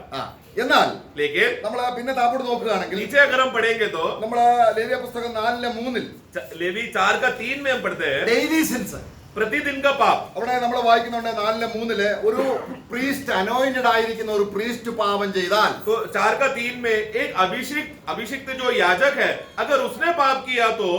എന്നാൽ लेकिन നമ്മൾ പിന്നെ താപ്പോട്ട് നോക്കുകയാണെങ്കിൽ नीचे अगर हम पढ़ेंगे तो നമ്മള് ലേവ്യ പുസ്തകം 4:3 लेवी 4 का 3 में हम पढ़ते हैं ഡെയിലി സിൻസ്. प्रतिदिन का पाप। അവിടെ നമ്മൾ വായിക്കുന്നുണ്ട് 4:3 ഒരു പ്രീസ്റ്റ് അനോയിന്റഡ് ആയിരിക്കുന്ന ഒരു പ്രീസ്റ്റ് പാപം ചെയ്താൽ तो 4 का 3 में एक अभिषिक्त जो याजक है, अगर उसने पाप किया तो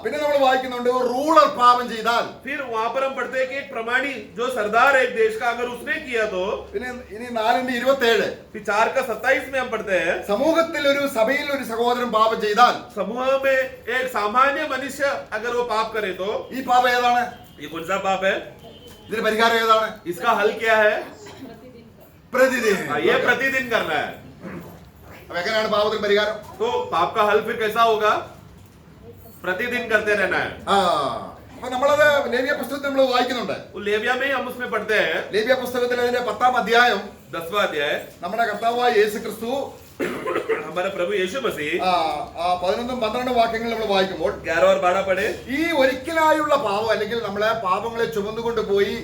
പിന്നെ നമ്മൾ വായിക്കുന്നുണ്ട് ഒരു റൂളർ പാപം ചെയ്താൽ फिर वहां पर हम पढ़ते हैं कि एक प्रमाणी जो सरदार है एक देश का, अगर उसने किया तो പിന്നെ ഇനി 4:27 फिर 4 का 27 में हम पढ़ते हैं സമൂഹത്തിൽ ഒരു സഭയിൽ ഒരു സഹോദരൻ പാപം ചെയ്താൽ समूह में एक सामान्य मनुष्य अगर वो पाप करे तो ഈ പാപം ഏതാണ്? ये कौन सा पाप है? ഇതിന് പരിഹാരം ഏതാണ്? इसका हल क्या है? പ്രതിദിനം. ये प्रतिदिन करना है। അപ്പൊ എങ്ങനെയാണ് പാപത്തിന് പരിഹാരം? तो पाप का हल फिर कैसा होगा? प्रतिदिन करते रहना है। അപ്പൊ നമ്മളത് ലേവ്യ പുസ്തകത്തിൽ നമ്മൾ വായിക്കുന്നുണ്ട്. लेविया में ही हम उसमें पढ़ते हैं। ലേവ്യ പുസ്തകത്തിൽ അതിന്റെ 10-ാം അധ്യായം 10वां अध्याय നമ്മുടെ കർത്താവായ യേശു ക്രിസ്തു हमारा प्रभु यीशु मसीह 11-12 വാക്യങ്ങൾ നമ്മൾ വായിക്കുമ്പോൾ 11 और 12 पढ़े। ഈ ഒരിക്കലായുള്ള പാപം അല്ലെങ്കിൽ നമ്മളെ പാപങ്ങളെ ചുമന്നുകൊണ്ട് പോയി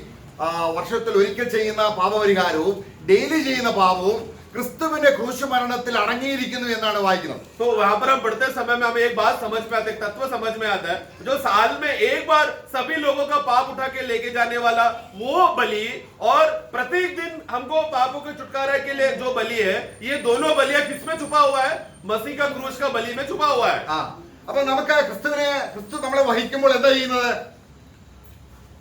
വർഷത്തിൽ ഒരിക്കൽ ചെയ്യുന്ന പാപപരിഹാരവും ഡെയിലി ചെയ്യുന്ന പാപവും ക്രിസ്തുവിന്റെ ക്രൂശ് മരണത്തിൽ അടങ്ങിയിരിക്കുന്നു എന്നാണ് വായിക്കുന്നത്. तो वहां पर हम पढ़ते समय में हमें एक बात समझ में आता है, एक तत्व समझ में आता है, जो साल में एक बार सभी लोगों का पाप उठा के लेके जाने वाला वो बलि और प्रत्येक दिन हमको पापों के छुटकारे के लिए जो बलि है, ये दोनों बलियां किसमें छुपा हुआ है? मसीह का क्रूस का बलि में छुपा हुआ है। അപ്പൊ നമുക്ക് ക്രിസ്തു നമ്മളെ വഹിക്കുമ്പോൾ എന്താ ചെയ്യുന്നത്?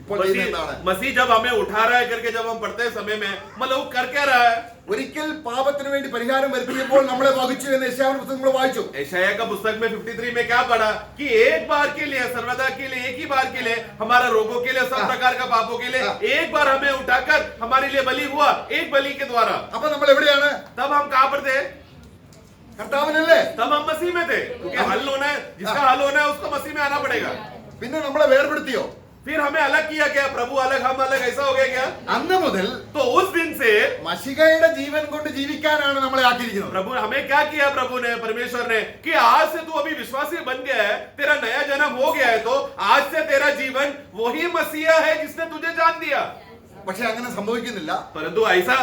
ഇപ്പോൾ ചെയ്യുന്നത് എന്താണ്? मसीह जब हमें उठा रहा है करके जब हम पढ़ते हैं समय में, मतलब वो कर क्या रहा है? ഒരിക്കൽ പാപത്തിന് വേണ്ടി പരിഹാരം വരുത്തിയപ്പോൾ നമ്മളെ വഹിച്ചു എന്ന് യശയ്യാവിന്റെ പുസ്തകം നമ്മൾ വായിച്ചു. यशायाह का पुस्तक में 53 में क्या पढ़ा कि एक बार के लिए, सर्वदा के लिए, एक ही बार के लिए, हमारा रोगों के लिए, सब प्रकार का पापों के लिए एक बार हमें उठाकर हमारे लिए बलि हुआ, एक बलि के द्वारा। അപ്പൊ നമ്മൾ എവിടെയാണ്? तब हम कहां पर थे? കർത്താവിനല്ലേ? तब हम मसीह में थे, क्योंकि हल होना है, जिसका हल होना है उसको मसीह में आना पड़ेगा। പിന്നെ നമ്മളെ വേർപെടുത്തിയോ? फिर हमें अलग किया क्या? प्रभु अलग, हम अलग, ऐसा हो गया क्या? അന്ന് മുതൽ तो उस दिन से മശിഹയുടെ ജീവൻ കൊണ്ട് ജീവിക്കാനാണ് നമ്മളെ ആക്കിയിരിക്കുന്നത്. प्रभु हमें क्या किया? प्रभु ने, परमेश्वर ने, कि आज से तू अभी विश्वासी बन गया है, तेरा नया जन्म हो गया है, तो आज से तेरा जीवन वही मसीहा है जिसने तुझे जान दिया। പക്ഷെ അങ്ങനെ സംഭവിക്കുന്നില്ല. परंतु ऐसा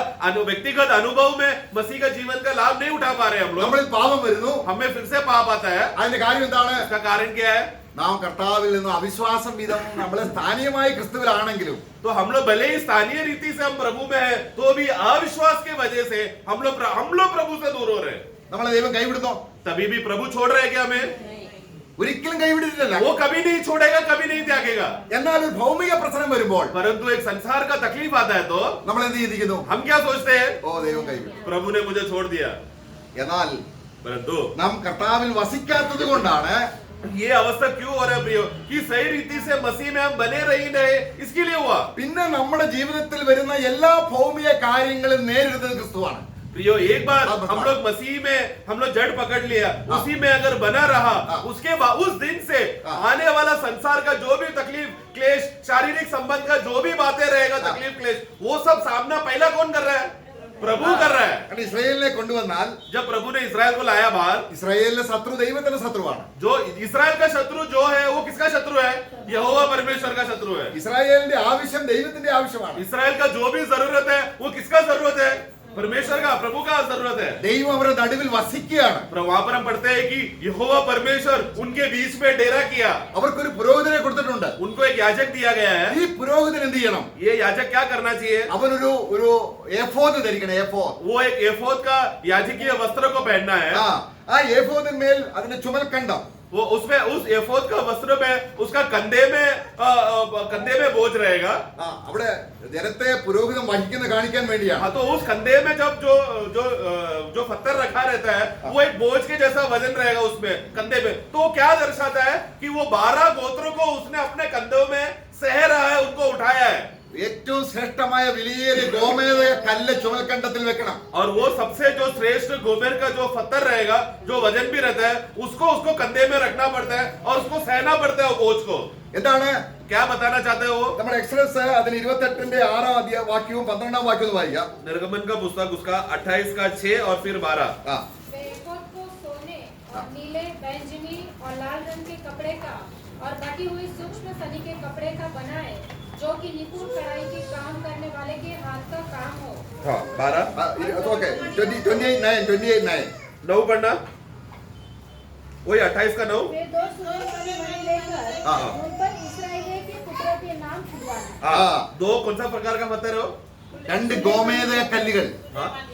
व्यक्तिगत अनुभव में मसीह का जीवन का लाभ नहीं उठा पा रहे हम लोग. നമ്മളിൽ പാപം വരുന്നു. हमें फिर से पाप आता है. അതിന്റെ കാര്യം എന്താണ്? इसका कारण क्या है? നാം കർത്താവിൽ നിന്ന് അവിശ്വാസം വിധം നമ്മളെ സ്ഥാനീയമായി ക്രിസ്തുവിലാണെങ്കിലും तो हम लोग भले ही स्थानीय रीति से हम प्रभु में है, तो भी अविश्वास के वजह से हम लोग प्रभु से दूर हो रहे हैं. നമ്മളെ ദൈവം കൈവിടുന്നോ? तभी भी प्रभु छोड़ रहे हैं क्या हमें? ഒരിക്കലും കൈവിടില്ല. वो कभी नहीं छोड़ेगा, कभी नहीं त्यागेगा. എന്നാൽ ഒരു ഭൗമിക പ്രശ്നം വരുമ്പോൾ परंतु एक संसार का तकलीफ आता है तो നമ്മൾ എന്ത് ചെയ്തിരിക്കുന്നു? हम क्या सोचते हैं? ഓ ദൈവം കൈവിട്ടു. प्रभु ने मुझे छोड़ दिया. എന്നാൽ परंतु നാം കർത്താവിൽ വസിക്കാത്തത് കൊണ്ടാണ് ये अवस्था क्यों हो रहा है प्रियो? कि सही रीति से मसीह में हम बने रही नहीं, इसके लिए हुआ. പിന്നെ നമ്മുടെ ജീവിതത്തിൽ വരുന്ന എല്ലാ ഭൗമിക കാര്യങ്ങളും നേരിടുന്നത് ക്രിസ്തുവാണ്. प्रियो, एक बार हम लोग मसीह में हम लोग जड़ पकड़ लिया, उसी में अगर बना रहा, उसके बाद उस दिन से आने वाला संसार का जो भी तकलीफ क्लेश, शारीरिक संबंध का जो भी बातें रहेगा तकलीफ क्लेश, वो सब सामना पहला कौन कर रहा है? प्रभु कर रहा है. കാരണം ഇസ്രായേലിനെ കൊണ്ടുവന്നാൽ जब प्रभु ने इस्राएल को लाया बाहर, ഇസ്രായേലിലെ ശത്രു ദൈവത്തിന്റെ ശത്രുവാണ്. जो इस्राएल का शत्रु जो है वो किसका शत्रु है? यहोवा परमेश्वर का शत्रु है. ഇസ്രായേലിന്റെ ആവശ്യം ദൈവത്തിന്റെ ആവശ്യമാണ്. इस्राएल का जो भी जरूरत है वो किसका जरूरत है? परमेश्वर का, प्रभु का जरूरत है. ദൈവം അവരുടെ നടുവിൽ വസിക്കുകയാണ്. वहां पर हम पढ़ते हैं कि यहोवा परमेश्वर उनके बीच में डेरा किया. അവർക്കൊരു പുരോഹിതനെ കൊടുത്തിട്ടുണ്ട്. उनको एक याजक दिया गया है. ഈ പുരോഹിതൻ എന്ത് ചെയ്യണം? ये याजक क्या करना चाहिए? അവനൊരു ഒരു എഫോദ് ധരിക്കണം. എഫോദ്. वो एक एफोद का याजकीय वस्त्र को पहनना है. ആ എഫോദിന്മേൽ അതിന്റെ ചുമൽക്കണ്ടം, वो उसमें उस एफोद का वस्त्र में उसका कंधे में बोझ रहेगा. അവിടെ ജനത്തെ പുരോഹിതം വഹിക്കുന്ന കാണിക്കാൻ വേണ്ടിയാണ്. हाँ, तो उस कंधे में जब जो पत्थर रखा रहता है वो एक बोझ के जैसा वजन रहेगा उसमें कंधे में. तो क्या दर्शाता है कि वो 12 गोत्रों को उसने अपने कंधों में सह रहा है, उनको उठाया है. ഏറ്റവും ശ്രേഷ്ഠമായ വിലയേറിയ ഗോമേത കല്ല് ചുമൽക്കണ്ടത്തിൽ വെക്കണം. और वो सबसे जो श्रेष्ठ गोमेर का जो पत्थर रहेगा, जो वजन भी रहता है, उसको कंधे में रखना पड़ता है और उसको सहना पड़ता है वो बोझ को. എന്താണ് क्या बताना चाहते हो? നമ്മുടെ എക്സലൻസ് അതിന് 28ന്റെ 6 വാക്യവും 12 വാക്യവും വായിക്കാം. निर्गमन का पुस्तक उसका 28 का 6 और फिर 12. वे एफोद को सोने और नीले, बैंजनी और लाल रंग के कपड़े का और बटी हुई सूक्ष्म सनी के कपड़े का बनाए, जो कि निपुण कढ़ाई के काम करने वाले के हाथ का काम हो. 12 ഓക്കെ 28:9 9 पढ़ना. वही 28 का 9. वे 2 सुनहरे मणि लेकर उन पर इस्राएलियों के पुत्रों के नाम छुड़वाना. 2 कौन सा प्रकार का पत्थर हो? 2 ഗോമേത കല്ലുകൾ,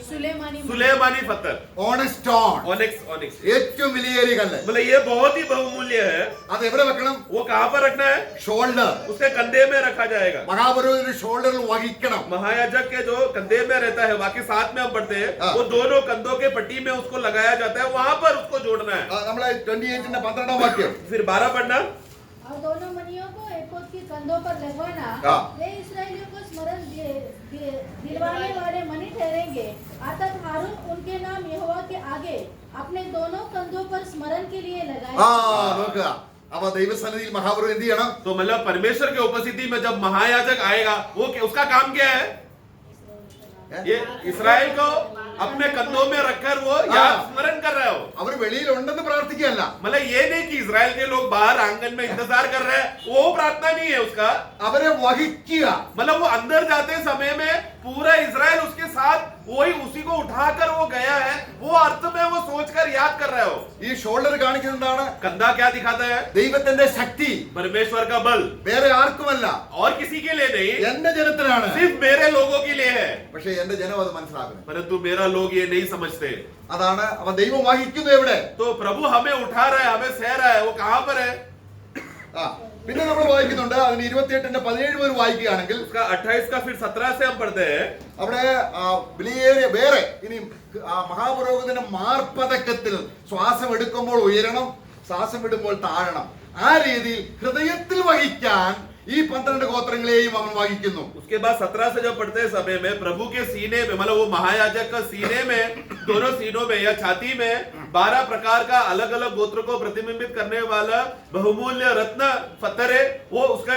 सुलेमानी सुलेमानी पत्थर, ഓണക്സ് സ്റ്റോൺ, ओनिक्स. ഏറ്റവും വിലയേറിയ കല്ല്. मतलब ये बहुत ही बहुमूल्य है. അത് എവിടെ വെക്കണം? वो कहाँ पर रखना है? ഷോൾഡർ. उसके कंधे में रखा जाएगा. മഹാപുരോഹിതന്റെ ഷോൾഡറിൽ വഹിക്കണം. महायाजक के जो कंधे में रहता है, बाकी साथ में हम पढ़ते हैं, वो दोनों कंधों के पट्टी में उसको लगाया जाता है, वहां पर उसको जोड़ना है. നമ്മളെ 28ന്റെ 12 വാക്യം. फिर 12 पढ़ना. और दोनों मणियों को एपोद के कंधों पर लगवाना. वे इस्राएलियों को स्मरण दिलवाने वाले मणि ठहरेंगे. अतः हारून उनके नाम यहोवा के आगे अपने दोनों कंधों पर स्मरण के लिए लगाए. നോക്കുക. അപ്പൊ ദൈവസന്നിധിയിൽ മഹാപുരോഹിതൻ എന്ത് ചെയ്യണം? तो मतलब परमेश्वर की उपस्थिति में जब महायाजक आएगा, वो उसका काम क्या है? ये इस्राएल को अपने कंधों में रखकर वो याद स्मरण कर रहे हो. അവർ വെളിയിലുണ്ടെന്ന് പ്രാർത്ഥിക്കുകയല്ല. मतलब ये नहीं कि इस्राएल के लोग बाहर आंगन में इंतजार कर रहे हैं, वो प्रार्थना नहीं है उसका. അവരെ വഹിക്കുക. मतलब वो अंदर जाते समय में पूरा इस्राएल उसके साथ वही उसी को उठाकर वो गया है, वो अर्थ में वो सोचकर याद कर रहे हो. ഈ ഷോൾഡർ കാണിക്കുന്നത് എന്താണ്? कंधा क्या दिखाता है? ദൈവത്തിന്റെ ശക്തി. परमेश्वर का बल. വേറെ ആർക്കുമല്ല, और किसी के लिए नहीं, എന്റെ ജനത്തിനാണ്. सिर्फ मेरे लोगों के लिए है. പക്ഷെ എന്റെ ജനം അത് മനസ്സിലാക്കുന്നത്. परंतु मेरा लोग ये नहीं समझते. അതാണ് അവ ദൈവം വഹിക്കുന്നു എവിടെ? तो प्रभु हमें उठा रहा है, हमें सह रहा है, वो कहां पर है? പിന്നെ നമ്മൾ വായിക്കുന്നുണ്ട് അതിന് 28ന്റെ 17 മുതൽ വായിക്കുകയാണെങ്കിൽ उसका 28 का फिर 17 से हम पढ़ते हैं. അവിടെ വിലയേറിയ വേറെ ഇനി മഹാപുരോഹിതന്റെ മാർപ്പതക്കത്തിൽ ശ്വാസം എടുക്കുമ്പോൾ ഉയരണം, ശ്വാസം വിടുമ്പോൾ താഴണം. ആ രീതിയിൽ ഹൃദയത്തിൽ വഹിക്കാൻ ഈ 12 ഗോത്രങ്ങളെയും അവൻ വഹിക്കുന്നു. उसके बाद 17 से जब पढ़ते हैं समय में प्रभु के सीने में, मतलब वो महायाजक का सीने में, दोनों सीनों में या छाती में 12 प्रकार का अलग अलग गोत्र को प्रतिबिंबित करने वाला बहुमूल्य रत्न पत्थर है, वो उसके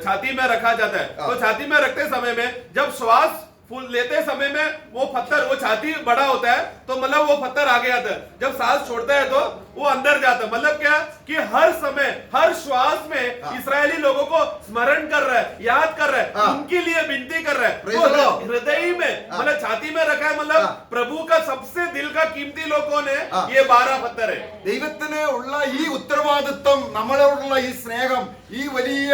छाती में रखा जाता है. तो छाती में रखते समय में जब श्वास फूल लेते समय में वो पत्थर, वो छाती बड़ा होता है तो मतलब वो पत्थर आगे आता है. जब सांस छोड़ता है तो वो अंदर जाता है। मतलब क्या कि हर समय हर श्वास में इस्राएली लोगों को स्मरण कर रहा है, याद कर रहा है, उनके लिए विनती कर रहा है। Praise the Lord. हृदय में मतलब छाती में रखा है। मतलब प्रभु का सबसे दिल का कीमती लोग कौन है? ये 12 पत्थर है। ദൈവത്തിന് ഉള്ള ഈ ഉത്തരവാദിത്വം, നമ്മളോടുള്ള ഈ സ്നേഹം, ഈ വലിയ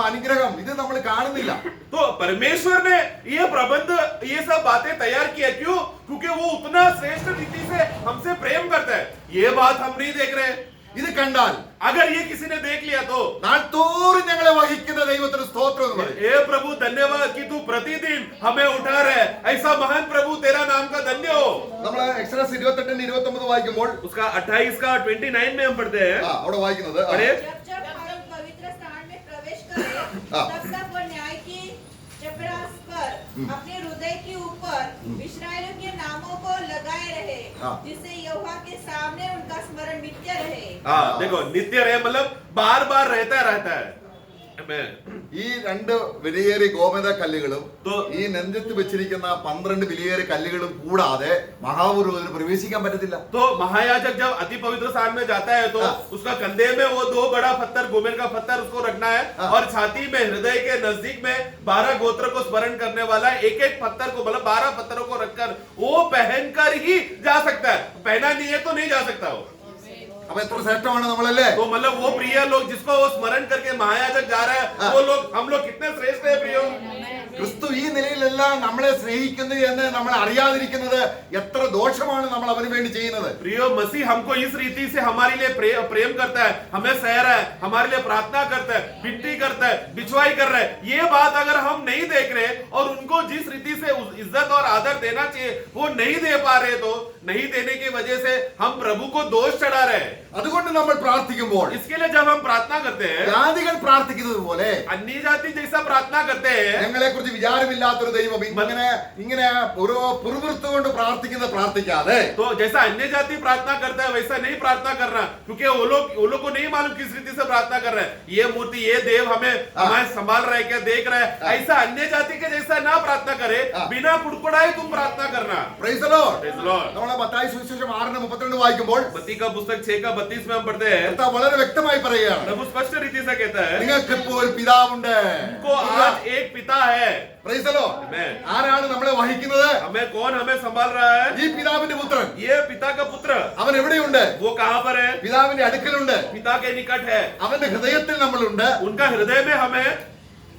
അനുഗ്രഹം ഇത് നമ്മൾ കാണുന്നില്ല. तो परमेश्वर ने ये प्रबंध, ये सब बातें तैयार किया। क्यों? क्योंकि वो उतना श्रेष्ठ रीति से हमसे प्रेम करता है। ये बात हम नहीं देख रहे। ഇത് കണ്ടാൽ अगर ये किसी ने देख लिया तो നാൾതോറും ഞങ്ങളെ വഹിക്കുന്ന ദൈവത്തിന് സ്തോത്രം എന്ന് പറയും. हे प्रभु धन्यवाद कि तू प्रतिदिन हमें उठा रहा है। ऐसा महान प्रभु तेरा नाम का धन्य हो। നമ്മൾ എക്സോഡസ് 28-29 വായിക്കുമ്പോൾ उसका 28 का 29 में हम पढ़ते हैं। അവിടെ വായിക്കുന്നത് पढ़े? जब जब हम पवित्र स्थान में प्रवेश करें, तब तब वो न्याय की चपरास पर अपने हृदय के ऊपर इस्राएलियों के नामों को लगाए रहे, जिससे यहोवा के सामने उनका स्मरण नित्य रहे। हाँ देखो, नित्य रहे मतलब बार बार रहता है। Amen. ഈ 2 വിലയേറിയ ഗോമേത കല്ലുകളും ഈ നെഞ്ചത്ത് വെച്ചിരിക്കുന്ന 12 വിലയേറിയ കല്ലുകളും കൂടാതെ മഹാപുരോഹിതന് പ്രവേശിക്കാൻ പറ്റത്തില്ല. तो महायाजक जब अति पवित्र स्थान में जाता है तो उसका कंधे में वो 2 बड़ा पत्थर, गोमेर का पत्थर उसको रखना है, और छाती में हृदय के नजदीक में 12 गोत्र को स्मरण करने वाला एक एक पत्थर को, मतलब 12 पत्थरों को रखकर वो पहनकर ही जा सकता है। पहना नहीं है तो नहीं जा सकता वो। അപ്പൊ എത്ര ശ്രേഷ്ഠമാണ് നമ്മളല്ലേ? तो मतलब वो प्रिय लोग जिसको वो स्मरण करके महायाजक जा रहा है, वो लोग, हम लोग कितने श्रेष्ठ है प्रियो। ക്രിസ്തു ഈ നിലയിലെല്ലാം നമ്മളെ സ്നേഹിക്കുന്നു എന്ന് നമ്മൾ അറിയാതിരിക്കുന്നത് എത്ര ദോഷമാണ് നമ്മൾ അവന് വേണ്ടി ചെയ്യുന്നത്. प्रियो, मसीह हमको इस रीति से हमारे लिए प्रेम करता है, हमें सह रहा है, हमारे लिए प्रार्थना करता है, विनती करता है, बिछवाई कर रहा है। ये बात अगर हम नहीं देख रहे और उनको जिस रीति से इज्जत और आदर देना चाहिए वो नहीं दे पा रहे, तो नहीं देने की वजह से हम प्रभु को दोष चढ़ा रहे हैं। അതുകൊണ്ട് നമ്മൾ പ്രാർത്ഥിക്കുമ്പോൾ इसके लिए जब हम प्रार्थना करते हैं, ജാതികൾ പ്രാർത്ഥിക്കുന്നത് പോലെ अन्य जाति जैसा प्रार्थना करते हैं, ഞങ്ങളെ കുറിച്ച് വിചാരമില്ലാത്തൊരു ദൈവം ഇങ്ങനെ ഓരോ പുറവൃത്തു കൊണ്ട് പ്രാർത്ഥിക്കുന്നത് പ്രാർത്ഥിക്കാതെ, तो जैसा अन्य जाति प्रार्थना करता है वैसा नहीं प्रार्थना करना, क्योंकि वो लोग को नहीं मालूम किस रीति से प्रार्थना कर रहे हैं। ये मूर्ति, ये देव हमें संभाल रहा है क्या, देख रहा है, ऐसा अन्य जाति के जैसा ना प्रार्थना करे। बिना कुड़कुड़ाए तुम प्रार्थना करना। Praise the Lord. Praise the Lord. നമ്മളെ മത്തായി സുവിശേഷം 6:32 വായിക്കുമ്പോൾ मत्ती का पुस्तक 6:32 में हम पढ़ते हैं, കർത്താവ് വളരെ വ്യക്തമായി പറയുകയാണ്, प्रभु स्पष्ट रीति से कहता है, നിങ്ങൾക്ക് ഇപ്പോൾ ഒരു പിതാവുണ്ട്. को आज एक पिता है। Praise the Lord. Amen. ആരാണ് നമ്മളെ വഹിക്കുന്നത്? हमें संभाल रहा है? ഈ പിതാവിന്റെ പുത്രൻ. ये पिता का पुत्र। അവൻ എവിടെയുണ്ട്? वो कहाँ पर है? പിതാവിന്റെ അടുക്കലുണ്ട്. पिता के निकट है। അവന്റെ ഹൃദയത്തിൽ നമ്മളുണ്ട്. उनका हृदय में हमें,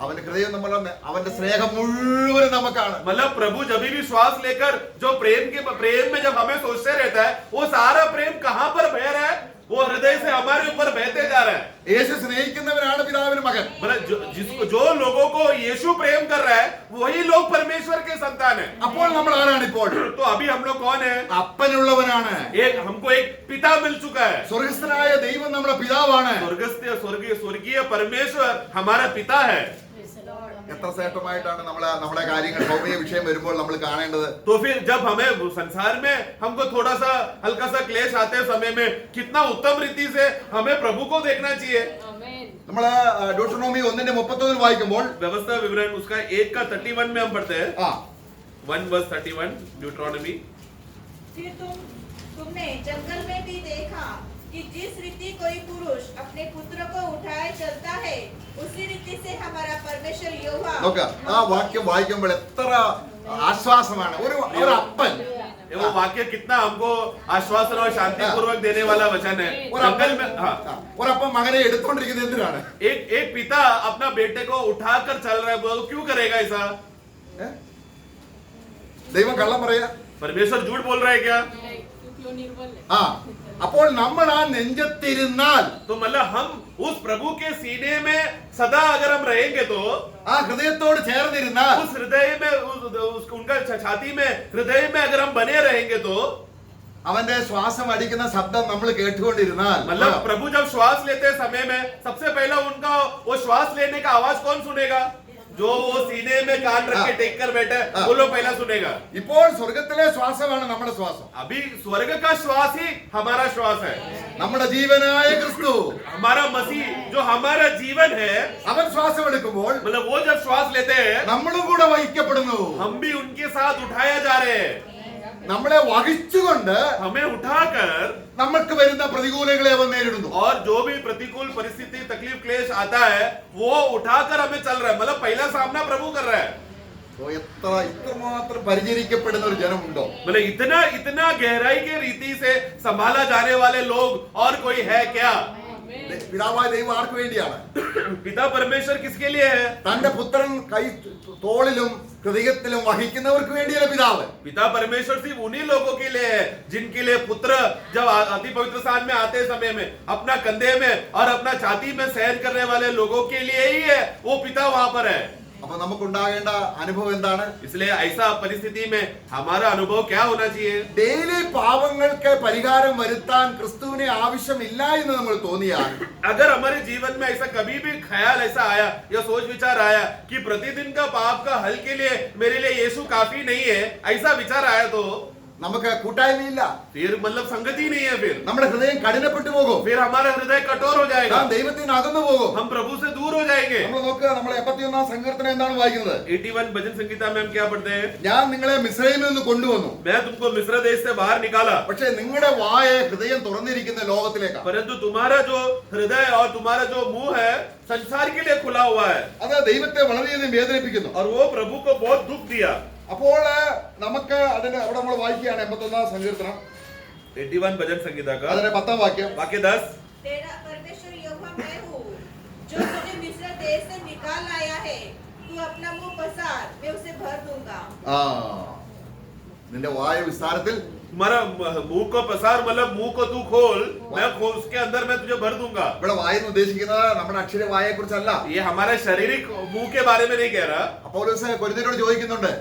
അവന്റെ ഹൃദയം നമ്മളാണ്. അവന്റെ സ്നേഹം മുഴുവൻ നമുക്കാണ്. मतलब प्रभु जब भी श्वास लेकर जो प्रेम में जब हमें सोचते रहता है, वो सारा प्रेम कहाँ पर बह रहा है? वो हृदय से हमारे ऊपर बहते जा रहा है। യേശു സ്നേഹിക്കുന്നവനാണ് പിതാവിന്റെ മകൻ. मतलब जो लोगों को यीशु प्रेम कर रहा है वही लोग परमेश्वर के संतान है। അപ്പോൾ നമ്മൾ ആരാണ് ഇപ്പോൾ? तो अभी हम लोग कौन है? അപ്പനുള്ളവനാണ്. हमको एक पिता मिल चुका है। സ്വർഗസ്ഥനായ ദൈവം നമ്മുടെ പിതാവാണ്. स्वर्गीय परमेश्वर हमारा पिता है। എത്ര ശ്രേഷ്ഠമായിട്ടാണ് നമ്മളെ കാര്യങ്ങൾ ഭൗമിക വിഷയം വരുമ്പോൾ നമ്മൾ കാണേണ്ടത്. तो फिर जब हमें संसार में हमको थोड़ा सा हल्का सा क्लेश आते समय में कितना उत्तम रीति से हमें प्रभु को देखना चाहिए। നമ്മള് ഡ്യൂട്ടറോണോമി 1:31 വായിക്കുമ്പോൾ व्यवस्था विवरण उसका 1:31 में हम पढ़ते हैं। 1:31 ड्यूटरोनॉमी। फिर तुमने जंगल में भी देखा कि जिस रीति कोई पुरुष अपने पुत्र को उठाए चलता है, उसी रीति से हमारा परमेश्वर यहोवा। നോക്ക, ആ വാക്യം വായിക്കുമ്പോൾ എത്ര ആശ്വാസമാണ്. ഒരു അപ്പൻ, वो वाक्य कितना हमको आश्वासन और शांति पूर्वक देने वाला वचन है। जंगल में ഒരപ്പൻ മകനെ എടുത്തോണ്ടിരിക്കുന്നത് എന്തിനാണ്? एक पिता अपना बेटे को उठाकर चल रहा है, वो क्यों करेगा ऐसा? ദൈവം കള്ളം പറയാ? परमेश्वर झूठ बोल रहा है क्या? അപ്പോൾ നമ്മൾ ആ നെഞ്ചത്തിരുന്നാൽ, तो मतलब हम उस प्रभु के सीने में सदा अगर हम रहेंगे, तो ആ ഹൃദയത്തോട് ചേർന്നിരുന്നാൽ, उस हृदय में उनका छाती में हृदय में अगर हम बने रहेंगे, तो അവന്റെ ശ്വാസം അടിക്കുന്ന ശബ്ദം നമ്മൾ കേട്ടുകൊണ്ടിരുന്നാൽ, मतलब प्रभु जब श्वास लेते समय में सबसे पहला उनका वो श्वास लेने का आवाज कौन सुनेगा? जो वो सीने में कान रख के टेक कर बैठे, वो लोग पहला सुनेगा। ഇപ്പോൾ സ്വർഗത്തിലെ ശ്വാസമാണ് നമ്മുടെ ശ്വാസം. अभी स्वर्ग का श्वास ही हमारा श्वास है। നമ്മുടെ ജീവനായ ക്രിസ്തു, हमारा मसीह जो हमारा जीवन है, അവൻ ശ്വാസം എടുക്കുമ്പോൾ मतलब वो जब श्वास लेते हैं, നമ്മളും കൂടെ വഹിക്കപ്പെടുന്നു. हम भी उनके साथ उठाया जा रहे हैं। നമ്മളെ വഹിച്ചുകൊണ്ട് हमें उठाकर നമ്മൾക്ക് വരുന്ന പ്രതികൂലങ്ങളെ അവൻ നേരിടുന്നു. और जो भी प्रतिकूल परिस्थिति तकलीफ क्लेश आता है वो उठाकर हमें चल रहा है, मतलब पहला सामना प्रभु कर रहा है. ഓ, ഇത്രമാത്രം പരിചരിക്കപ്പെടുന്ന ഒരു ജനമുണ്ടോ? मतलब इतना इतना गहराई के रीति से संभाला जाने वाले लोग और कोई है क्या? പിതാവായ ദൈവം ആർക്ക് വേണ്ടിയാണ്? पिता परमेश्वर किसके लिए है? തന്റെ പുത്രൻ കൈ തോളിലും ഹൃദയത്തിലും വഹിക്കുന്നവർക്ക് വേണ്ടിയല്ല പിതാവ്. पिता परमेश्वर सिर्फ उन्हीं लोगों के लिए है जिनके लिए पुत्र जब अति पवित्र स्थान में आते समय में अपना कंधे में और अपना छाती में सहन करने वाले लोगों के लिए ही है, वो पिता वहां पर है. അപ്പൊ നമുക്കുണ്ടാകേണ്ട അനുഭവം എന്താണ്? इसलिए ऐसा परिस्थिति में हमारा अनुभव क्या होना चाहिए? ഡെയിലി പാപങ്ങൾക്ക് പരിഹാരം വരുത്താൻ ക്രിസ്തുവിനെ ആവശ്യമില്ല എന്ന് നമ്മൾ തോന്നിയാൽ, अगर हमारे जीवन में ऐसा कभी भी ख्याल ऐसा आया या सोच विचार आया कि प्रतिदिन का पाप का हल के लिए मेरे लिए यीशु काफी नहीं है, ऐसा विचार आया तो നമുക്ക് കൂട്ടായ്മയില്ല. फिर मतलब संगति नहीं है. फिर നമ്മുടെ ഹൃദയം കഠിനപ്പെട്ടു പോകും. फिर हमारा हृदय कठोर हो जाएगा, നാം ദൈവത്തിന് അകന്നു പോകും. हम प्रभु से दूर हो जाएंगे. നമ്മൾ നോക്കുക, നമ്മൾ 81 സങ്കീർത്തനം എന്താണ് വായിക്കുന്നത്? 81 भजन संगीता में हम क्या पढ़ते हैं? ഞാൻ നിങ്ങളെ മിസ്രൈമിൽ നിന്ന് കൊണ്ടുവന്നു, मैं तुमको मिस्र देश से बाहर निकाला, പക്ഷേ നിങ്ങളുടെ വായ ഹൃദയം തുറന്നിരിക്കുന്ന ലോകത്തിലേക്കാണ്. परंतु तुम्हारा जो हृदय और तुम्हारा जो मुंह है संसार के लिए खुला हुआ है. അത് ദൈവത്തെ വളരെയധികം വേദനിപ്പിക്കുന്നു. और वो प्रभु को बहुत दुख दिया. അപ്പോൾ നമുക്ക് അതിന് അവിടെ നമ്മൾ വായിക്കുകയാണ് 81 സങ്കീർത്തനം 81 भजन संगीता का അതിന്റെ 10 വാക്യം. वाक्य 10. तेरा परमेश्वर यहोवा मैं हूँ, जो तुझे मिस्र देश से निकाल लाया है. तू अपना मुंह पसार, मैं उसे भर दूंगा. ആ നിന്റെ വായ വിസ്താരത്തിൽ तुम्हारा मुंह को पसार मतलब मुंह को तू खोल, मैं खोल उसके अंदर मैं तुझे भर दूंगा. ഇവിടെ വായ എന്ന് ഉദ്ദേശിക്കുന്നത് നമ്മുടെ അക്ഷര വായയെ കുറിച്ചല്ല. ये हमारे शारीरिक मुंह के बारे में नहीं कह रहा. പൗലോസ് കൊരിന്ത്യരോട് ചോദിക്കുന്നുണ്ട്,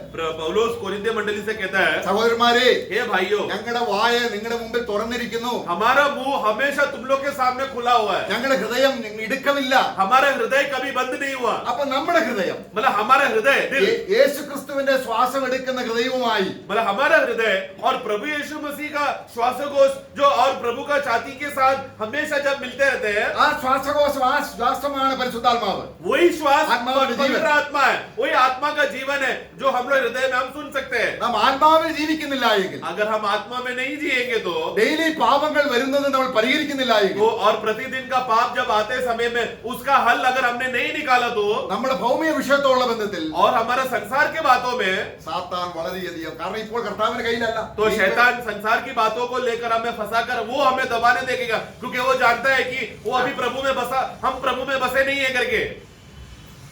पौलुस कोरिन्थी मंडली से कहता है, സഹോദരന്മാരെ, हे भाइयों, ഞങ്ങളുടെ വായ നിങ്ങളുടെ മുമ്പിൽ തുറന്നിരിക്കുന്നു, हमारा मुंह हमेशा तुम लोग के सामने खुला हुआ है, ഞങ്ങളുടെ ഹൃദയം ഇടുക്കമില്ല. हमारा हृदय कभी बंद नहीं हुआ. അപ്പൊ നമ്മുടെ ഹൃദയം मतलब हमारा हृदय दिल, യേശു ക്രിസ്തുവിന്റെ ശ്വാസം എടുക്കുന്ന ഹൃദയവുമായി मतलब हमारा हृदय और प्रभु यीशु मसीह का श्वासकोश जो और प्रभु का छाती के साथ हमेशा जब मिलते रहते हैं, ആ ശ്വാസകോശം, ആ ശ്വാസമാണ് പരിശുദ്ധാത്മാവ്. वही श्वास आत्मा का जीवन। पवित्र आत्मा है, वही आत्मा का जीवन है जो हम लोग हृदय में हम सुन सकते हैं. നാം ആത്മാവിൽ ജീവിക്കുന്നില്ല എങ്കിൽ, अगर हम आत्मा में नहीं जिएंगे तो ഡെയിലി പാപങ്ങൾ വരുന്നത് നമ്മൾ പരിഹരിക്കുന്നില്ല എങ്കിൽ, वो और प्रतिदिन का पाप जब आते समय में उसका हल अगर हमने नहीं निकाला तो നമ്മുടെ ഭൗമിക വിഷയത്തോടുള്ള ബന്ധത്തിൽ और हमारा संसार के बातों में സാത്താൻ വളരെയധികം, കാരണം ഇപ്പോൾ കർത്താവിന്റെ കയ്യിലല്ല. तो शैतान संसार की बातों को लेकर हमें फंसाकर वो हमें दबाने देगा, क्योंकि वो जानता है कि वो अभी प्रभु में बसा, हम प्रभु में बसे नहीं है करके.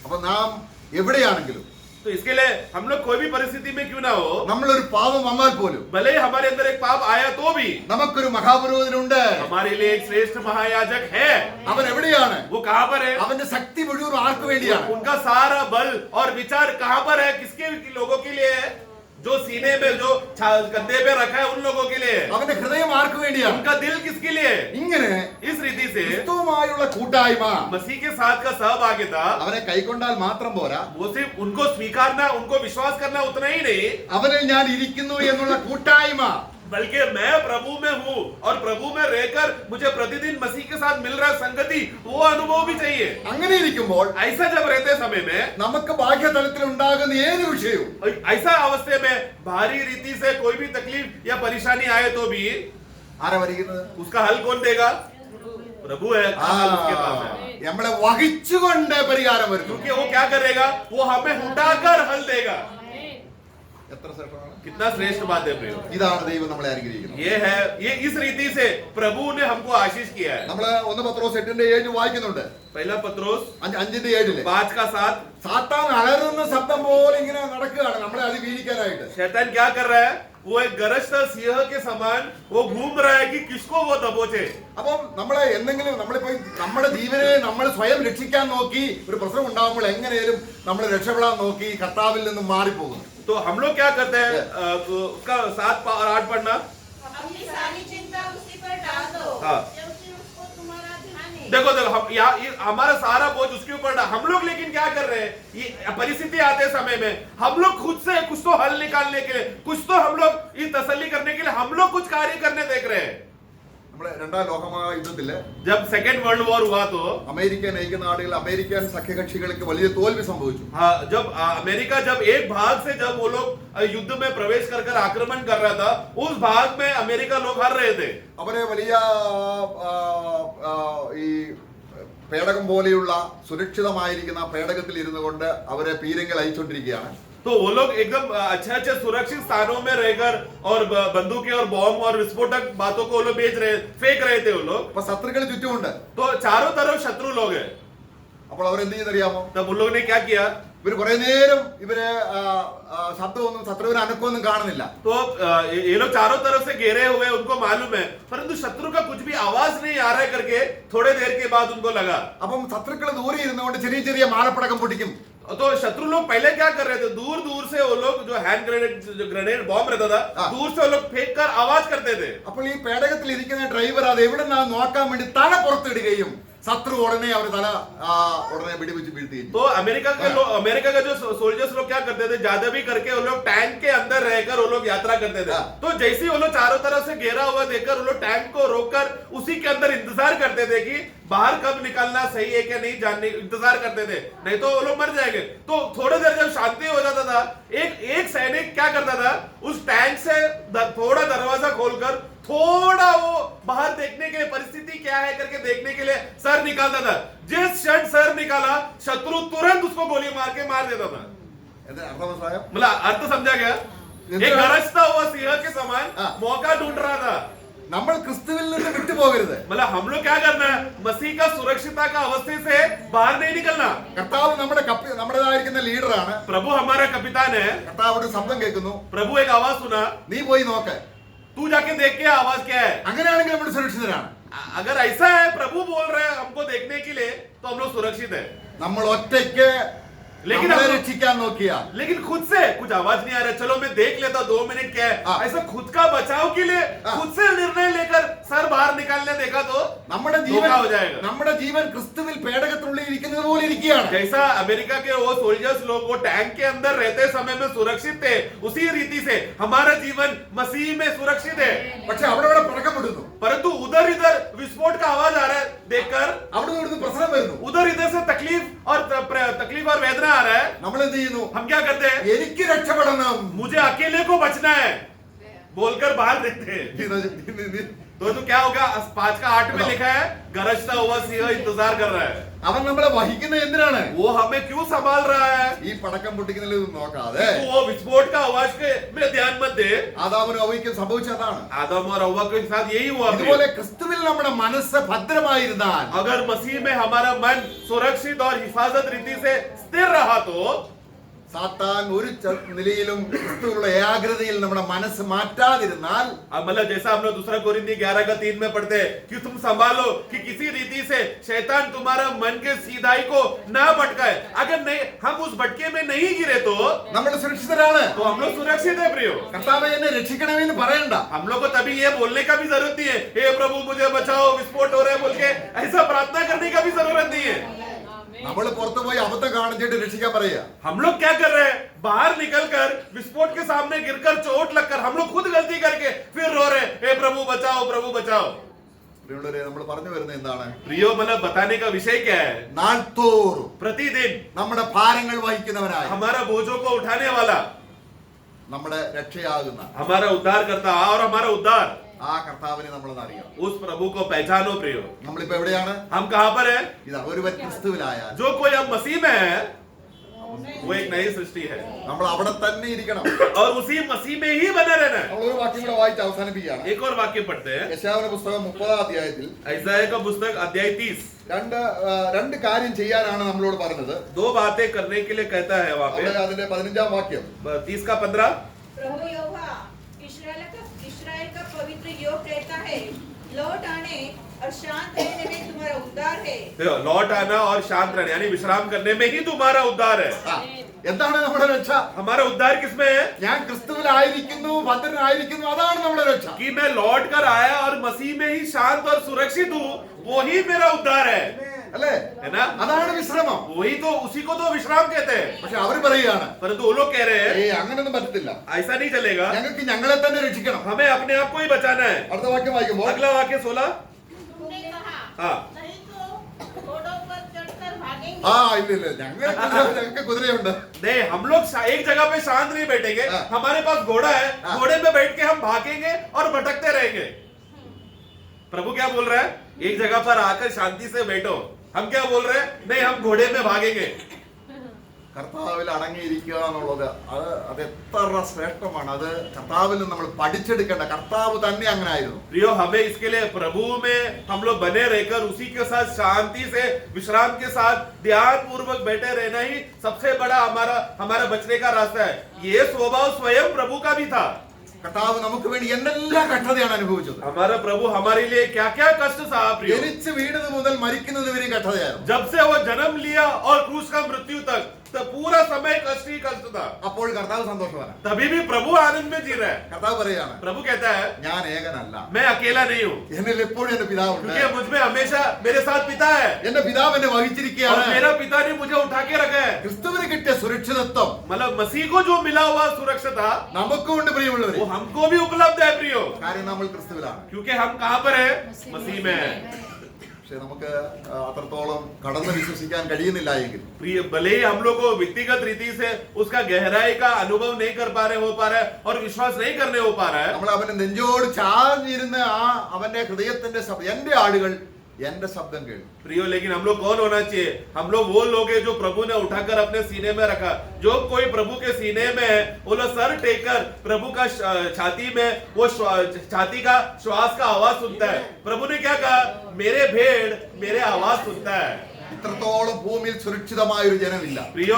അപ്പൊ നാം എവിടെയാണെങ്കിലും, तो इसके लिए हम लोग कोई भी परिस्थिति में क्यों ना हो, നമ്മളൊരു പാപം വന്നാൽ പോലും भले ही हमारे अंदर एक पाप आया तो भी നമുക്കൊരു മഹാപുരോഹിതനുണ്ട്. हमारे लिए एक श्रेष्ठ महायाजक है. അവൻ എവിടെയാണ്? वो कहाँ पर है? അവന്റെ ശക്തി മുഴുവൻ ആർക്ക് വേണ്ടിയാണ്? उनका सारा बल और विचार कहाँ पर है? किसके लोगों के लिए है? जो सीने में जो कंधे पे रखा है उन लोगों के लिए है. അവന്റെ ഹൃദയം ആർക്ക് വേണ്ടിയാണ്? उनका दिल किसके लिए है? ഇങ്ങനെ इस रीति से ക്രിസ്തുവുമായുള്ള കൂട്ടായ്മ, मसीह के साथ का सहभागिता, അവനെ കൈക്കൊണ്ടാൽ മാത്രം പോരാ, वो सिर्फ उनको स्वीकारना, उनको विश्वास करना उतना ही नहीं, അവനിൽ ഞാൻ ഇരിക്കുന്നു എന്നുള്ള കൂട്ടായ്മ, बल्कि मैं प्रभु में हूँ और प्रभु में रहकर मुझे प्रतिदिन मसीह के साथ मिल रहा संगति, वो अनुभव भी चाहिए. അങ്ങനെ ഇരിക്കുമ്പോൾ ऐसा जब रहते समय में, നമുക്ക് ബാഹ്യതലത്തിൽ ഉണ്ടാകുന്ന ഏത് വിഷയവും, ऐसा अवस्थे में बाहरी रीति से कोई भी तकलीफ या परेशानी आए तो भी ആരാ വരിക്കുന്നത്? उसका हल कौन देगा? प्रभु है. ആ, हल उसके पास है. നമ്മളെ വഹിച്ചുകൊണ്ട് പരിഹാരം വരുന്നു. क्योंकि वो क्या करेगा? वो हमें उठाकर हल देगा. എത്ര ശ്രേഷ്ഠമാണ്! कितना श्रेष्ठ बात है प्रियो. ഇതാണ് ദൈവം നമ്മളെ അനുഗ്രഹിക്കുന്നത്. ये है, ये इस रीति से प्रभु ने हमको आशीष किया है. നമ്മള് 1 പത്രോസ് 8:7 വായിക്കുന്നുണ്ട്. पहला पत्रोस 5:7 5 का 7. സാത്താൻ അലറുന്ന ശബ്ദം പോലെ ഇങ്ങനെ നടക്കുകയാണ് നമ്മളെ അത് വീഴിക്കാനായിട്ട്. शैतान क्या कर रहा है? वो एक गरजता सिंह के समान वो घूम रहा है कि किसको वो दबोचे. അപ്പം നമ്മളെ എന്തെങ്കിലും നമ്മളിപ്പോ നമ്മുടെ ജീവനെ നമ്മൾ സ്വയം രക്ഷിക്കാൻ നോക്കി ഒരു പ്രശ്നം ഉണ്ടാകുമ്പോൾ എങ്ങനെയും നമ്മൾ രക്ഷപ്പെടാൻ നോക്കി കർത്താവിൽ നിന്നും മാറിപ്പോകുന്നു. तो हम लोग क्या करते हैं? उसका 7 और 8 पढ़ना. अपनी सारी चिंता उसी पर डाल दो, हाँ. क्योंकि उसको तुम्हारा ध्यान है. देखो हम यहाँ हमारा सारा बोझ उसके ऊपर डाल. हम लोग लेकिन क्या कर रहे हैं? ये परिस्थिति आते समय में हम लोग खुद से कुछ तो हल निकालने के लिए, कुछ तो हम लोग ये तसल्ली करने के लिए हम लोग कुछ कार्य करने देख रहे हैं. നമ്മുടെ രണ്ടാം ലോകമഹായുദ്ധത്തില് जब सेकेंड वर्ल्ड वॉर हुआ तो അമേരിക്ക നയിക്കുന്ന നാടുകൾ അമേരിക്കൻ സഖ്യകക്ഷികൾക്ക് വലിയ തോൽവി സംഭവിച്ചു. हाँ, जब अमेरिका जब एक भाग से जब वो लोग युद्ध में प्रवेश कर कर आक्रमण कर रहा था, उस भाग में अमेरिका लोग हार रहे थे. അവരെ വലിയ ഈ പേടകം പോലെയുള്ള സുരക്ഷിതമായിരിക്കുന്ന പേടകത്തിൽ ഇരുന്നു കൊണ്ട് അവരെ പീരങ്കൽ അയച്ചുകൊണ്ടിരിക്കുകയാണ്. तो वो लोग एकदम अच्छे अच्छे सुरक्षित स्थानों में रहकर और बंदूकें और बॉम्ब और विस्फोटक बातों को वो लोग फेंक रहे थे वो लोग. അപ്പൊ ശത്രുക്കൾ ചുറ്റുമുണ്ട്. तो चारों तरफ शत्रु लोग हैं. അപ്പോൾ അവരെന്ത് ചെയ്യുന്നറിയാമോ? तब उन लोगों ने क्या किया? ഇവർ കുറെ നേരം ഇവരെ ശബ്ദമൊന്നും ശത്രുവിന് അനക്കമൊന്നും കാണുന്നില്ല. तो ये लोग चारों तरफ से घेरे हुए, उनको मालूम है, परंतु शत्रु का कुछ भी आवाज नहीं आ रहा है करके थोड़े देर के बाद उनको लगा. അപ്പം ശത്രുക്കൾ ദൂരെ ഇരുന്നുകൊണ്ട് ചെറിയ ചെറിയ മാലപ്പടക്കം പൊട്ടിക്കും. तो शत्रु लोग पहले क्या कर रहे थे, दूर दूर से वो लोग जो हैंड ग्रेनेड बॉम्ब रहता था, दूर से वो लोग फेंक कर आवाज करते थे. അപ്പോൾ ഈ പേടകത്തിൽ ഇരിക്കുന്ന ഡ്രൈവർ അത് എവിടെ നിന്നാണ് നോക്കാൻ വേണ്ടി തല പുറത്തിടുകയും ശത്രു ഉടനെ അവർ തല ഉടനെ വെടിവെച്ച് വീഴ്ത്തുകയും. तो अमेरिका का जो सोल्जर्स लोग क्या करते थे, ज्यादा भी करके वो लोग टैंक के अंदर रहकर वो लोग यात्रा करते थे. तो जैसे ही वो लोग चारों तरफ से घेरा हुआ देखकर वो लोग टैंक को रोककर उसी के अंदर इंतजार करते थे कि बाहर कब निकलना सही है क्या नहीं जानने इंतजार करते थे, नहीं तो वो लोग मर जाएंगे. तो थोड़ी देर जब शांति हो जाता था, एक सैनिक क्या करता था, उस टैंक से थोड़ा दरवाजा खोलकर थोड़ा वो बाहर देखने के लिए परिस्थिति क्या है करके देखने के लिए सर निकालता था. जिस क्षण सर निकाला, शत्रु तुरंत उसको गोली मार के मार देता था. എന്താ അർത്ഥം മനസ്സിലായോ? मतलब अर्थ समझा गया? एक गरजता हुआ सिंह के समान मौका ढूंढ रहा था. നമ്മൾ ക്രിസ്തുവിൽ നിന്ന് വിട്ടുപോകരുത്. मतलब हम लोग क्या करना है, मसीह का सुरक्षितता का अवस्था से बाहर नहीं निकलना. കർത്താവ് നമ്മുടേതായിരിക്കുന്ന ലീഡറാണ്. प्रभु हमारा कप्तान है. കർത്താവ് ഒരു ശബ്ദം കേൾക്കുന്നു, प्रभु एक आवाज सुना, നീ പോയി നോക്ക്. तू जाके देख के आवाज क्या है. അങ്ങനെയാണെങ്കിൽ നമ്മൾ സുരക്ഷിതരാണ്. अगर ऐसा है, प्रभु बोल रहे हैं हमको देखने के लिए, तो हम लोग सुरक्षित है. നമ്മൾ ഒറ്റയ്ക്ക് लेकिन നമ്മളെ हम- രക്ഷിക്കാൻ നോക്കിയാൽ लेकिन खुद से कुछ आवाज नहीं आ रहा, चलो मैं देख लेता 2 मिनट क्या है, ऐसा खुद का बचाव के लिए खुद से निर्णय लेकर सर बाहर निकालने देखा तो നമ്മുടെ धोखा हो जाएगा. നമ്മുടെ ജീവൻ ക്രിസ്തുവിൽ പേടകത്തിനുള്ളിൽ ഇരിക്കുന്നത് പോലെ ഇരിക്കുകയാണ്. जैसा अमेरिका के वो सोल्जर्स लोग वो टैंक के अंदर रहते समय में सुरक्षित थे, उसी रीति से हमारा जीवन मसीह में सुरक्षित है. പക്ഷെ അവിടെ പടക്കം വിടുന്നു, परंतु उधर इधर विस्फोट का आवाज आ रहा है देखकर, അവിടെ ഇവിടുന്ന് പ്രശ്നം വരുന്നു. उधर इधर से तकलीफ और वेदना आ रहा है. നമ്മൾ എന്ത് ചെയ്യുന്നു? हम क्या करते हैं, എനിക്ക് രക്ഷപ്പെടണം. मुझे अकेले को बचना है बोलकर बाहर देते हैं. तो क्या होगा, 5:08 में लिखा है, गरजता हुआ सिंह इंतजार कर रहा है. അവൻ നമ്മളെ വഹിക്കുന്നത് എന്തിനാണ്? वो हमें क्यों संभाल रहा है? ഈ പടക്കം പൊട്ടിക്കുന്നതിൽ നോക്കാതെ तो वो विस्फोट का आवाज के में ध्यान मत दे. ആദാമിനും ഹവ്വയ്ക്കും സംഭവിച്ചതാണ്. आदम और हव्वा के साथ यही हुआ. ഇതുപോലെ ക്രിസ്തുവിൽ നമ്മുടെ മനസ്സ് ഭദ്രമായിരുന്നാൽ, अगर मसीह में हमारा मन सुरक्षित और हिफाजत रीति से स्थिर रहा तो സാത്താൻ ഒരു നിലയിലും ക്രിസ്തുവിലുള്ള ഏകാഗ്രതയിൽ നമ്മുടെ മനസ്സ് മാറ്റാതിരുന്നാൽ, मतलब जैसा हम लोग 2 कोरिन्थी 11:3 में पढ़ते हैं कि तुम संभालो कि किसी रीति से शैतान तुम्हारा मन के सीधाई को ना भटकाए. अगर नहीं, हम उस भटके में नहीं गिरे तो നമ്മൾ സുരക്ഷിതരാണ്. हम लोग सुरक्षित है प्रियो. കർത്താവേ എന്നെ രക്ഷിക്കണമെന്ന് പറയണ്ട. हम लोग को तभी ये बोलने का भी जरूरत नहीं है, हे प्रभु मुझे बचाओ विस्फोट हो रहा है बोल के ऐसा प्रार्थना करने का भी जरूरत नहीं है. നമ്മൾ പുറത്തു പോയി അബദ്ധം കാണിച്ചിട്ട് രക്ഷിക്കാൻ പറയുക. हम लोग क्या कर रहे हैं, बाहर निकलकर विस्फोट के सामने गिरकर चोट लगकर हम लोग खुद गलती करके फिर रो रहे हैं, हे प्रभु बचाओ प्रभु बचाओ. പ്രിയമുള്ളവരെ, നമ്മൾ പറഞ്ഞു വരുന്നത് എന്താണ്? प्रियो मतलब बताने का विषय क्या है, നാൾതോറും प्रतिदिन നമ്മുടെ ഭാരങ്ങൾ വഹിക്കുന്നവരായി हमारा बोझों को उठाने वाला, നമ്മുടെ രക്ഷയാകുന്ന हमारा उद्धार करता और हमारा उद्धार, ആ കർത്താവിനെ നമ്മളൊന്ന് അറിയണം. उस प्रभु को पहचानो प्रियो. നമ്മളിപ്പോ എവിടെയാണ്? हम कहां पर है, ഇത് ഒരുവൻ ക്രിസ്തുവിലായാൽ जो कोई हम मसीह में है वो एक नई सृष्टि है നമ്മൾ അവിടെ തന്നെ ഇരിക്കണം. और उसी मसीह में ही बने रहना है. നമ്മൾ ഒരു വാക്യം കൂടെ വായിച്ച് അവസാനിപ്പിക്കുകയാണ്. एक और वाक्य पढ़ते हैं, യശയാവിന്റെ പുസ്തകം 30-ാം അധ്യായത്തിൽ ईसाया का पुस्तक अध्याय 30. രണ്ട് കാര്യം ചെയ്യാനാണ് നമ്മളോട് പറഞ്ഞത്. 2 बातें करने के लिए कहता है वहां पे. അതിന്റെ 15-ാം വാക്യം, 30 का 15, प्रभु यहोवा इस्राएल का पवित्र योग कहता है, लौट आने और शांत रहने में तुम्हारा उद्धार है. लौट आना और शांत रहना यानी विश्राम करने में ही तुम्हारा उद्धार है. എന്താണ് നമ്മുടെ രക്ഷ? हमारा उद्धार किसमें है, ഞാൻ ക്രിസ്തുവിലായിരിക്കുന്നു, ഭദ്രനായിരിക്കുന്നു, അതാണ് നമ്മുടെ രക്ഷ. कि मैं लौट कर आया और मसीह में ही शांत और सुरक्षित हूँ, वो ही मेरा उद्धार है. അല്ലേ? है ना? അതാണ് വിശ്രമം. वही तो, उसी को तो विश्राम कहते हैं. പക്ഷെ അവര് പറയുകയാണ്, परंतु वो लोग कह रहे हैं അങ്ങനൊന്നും പറ്റത്തില്ല, ऐसा नहीं चलेगा, ഞങ്ങൾക്ക് ഞങ്ങളെ തന്നെ രക്ഷിക്കണം. हमें अपने आप को ही बचाना है. അടുത്ത വാക്യം വായിക്കുമ്പോൾ अगला वाक्य 16. तुमने कहा हाँ. नहीं तो घोड़ों पर चढ़कर भागेंगे. ഇല്ല ഞങ്ങൾക്ക് കുതിരയുണ്ട്. नहीं, हम लोग एक जगह पे शांत नहीं बैठेंगे. हाँ. हमारे पास घोड़ा है, हाँ. घोड़े में बैठ के हम भागेंगे और भटकते रहेंगे. प्रभु क्या बोल रहा है? एक जगह पर आकर शांति से बैठो. हम क्या बोल रहे हैं? नहीं, हम घोड़े में भागेंगे. കർത്താവിൽ അടങ്ങിയിരിക്കുക എന്നുള്ളത് അത് എത്ര ശ്രേഷ്ഠമാണ്. അത് കർത്താവിൽ നമ്മൾ പഠിച്ചെടുക്കേണ്ട. കർത്താവ് തന്നെ അങ്ങനെ ആയിരുന്നു. प्रियो, हमें इसके लिए प्रभु में हम लोग बने रहकर उसी के साथ शांति से विश्राम के साथ ध्यान पूर्वक बैठे रहना ही सबसे बड़ा हमारा बचने का रास्ता है. ये स्वभाव स्वयं प्रभु का भी था. കർത്താവ് നമുക്ക് വേണ്ടി എന്തെല്ലാം കഷ്ടതയാണ് അനുഭവിച്ചത്. हमारा प्रभु हमारे लिए क्या क्या कष्ट सहा. प्रियो, ജനിച്ച് വീണത് മുതൽ മരിക്കുന്നത് വരെ കഷ്ടതയായിരുന്നു. जब से वो जन्म लिया और क्रूस का मृत्यु तक, तो पूरा समय कष्ट ही कष्ट था. അപ്പോൾ കർത്താവ് സന്തോഷവാനാണ്. तभी भी प्रभु आनंद में जी रहा है. കർത്താവ് പറയാണ്, प्रभु कहता है ഞാൻ ഏകനല്ല, मैं अकेला नहीं हूँ, എന്നിൽ എപ്പോഴും എന്റെ പിതാവുണ്ട്. क्योंकि मुझ में हमेशा मेरे साथ पिता है എന്റെ പിതാവ് എന്നെ और വഹിച്ചിരിക്കുകയാണ്. मेरा पिता ने मुझे उठा के रखा है. ക്രിസ്തുവിന് കിട്ടിയ സുരക്ഷിതത്വം मतलब मसीह को जो मिला हुआ सुरक्षा നമുക്കുണ്ട് പ്രിയമുള്ളവരെ. वो हमको भी उपलब्ध है. प्रियो, കാര്യം നമ്മൾ ക്രിസ്തുവിലാണ്. क्योंकि हम कहाँ पर है? मसीह में है. പക്ഷെ നമുക്ക് അത്രത്തോളം കടന്ന് വിശ്വസിക്കാൻ കഴിയുന്നില്ല എങ്കിൽ प्रिय, भले ही हम लोग को व्यक्तिगत रीति से उसका गहराई का अनुभव नहीं कर पा रहे और विश्वास नहीं करने हो पा रहा है. നമ്മൾ അവന്റെ നെഞ്ചോട് ചാഞ്ഞിരുന്ന് അവന്റെ ഹൃദയത്തിന്റെ ശബ്ദം, എന്റെ ആടുകൾ എന്റെ ശബ്ദം കേൾക്കും. प्रियो, लेकिन हम लोग कौन होना चाहिए? हम लोग वो लोग हैं जो प्रभु ने उठाकर अपने सीने में रखा. जो कोई प्रभु के सीने में है, वो लोग सर टेक कर प्रभु का छाती में वो छाती का श्वास का आवाज सुनता है. प्रभु ने क्या कहा? मेरे भेड़ मेरे आवाज सुनता है. ഇത്രത്തോളം ഭൂമിയിൽ സുരക്ഷിതമായ ഒരു ജനമില്ല. प्रियो,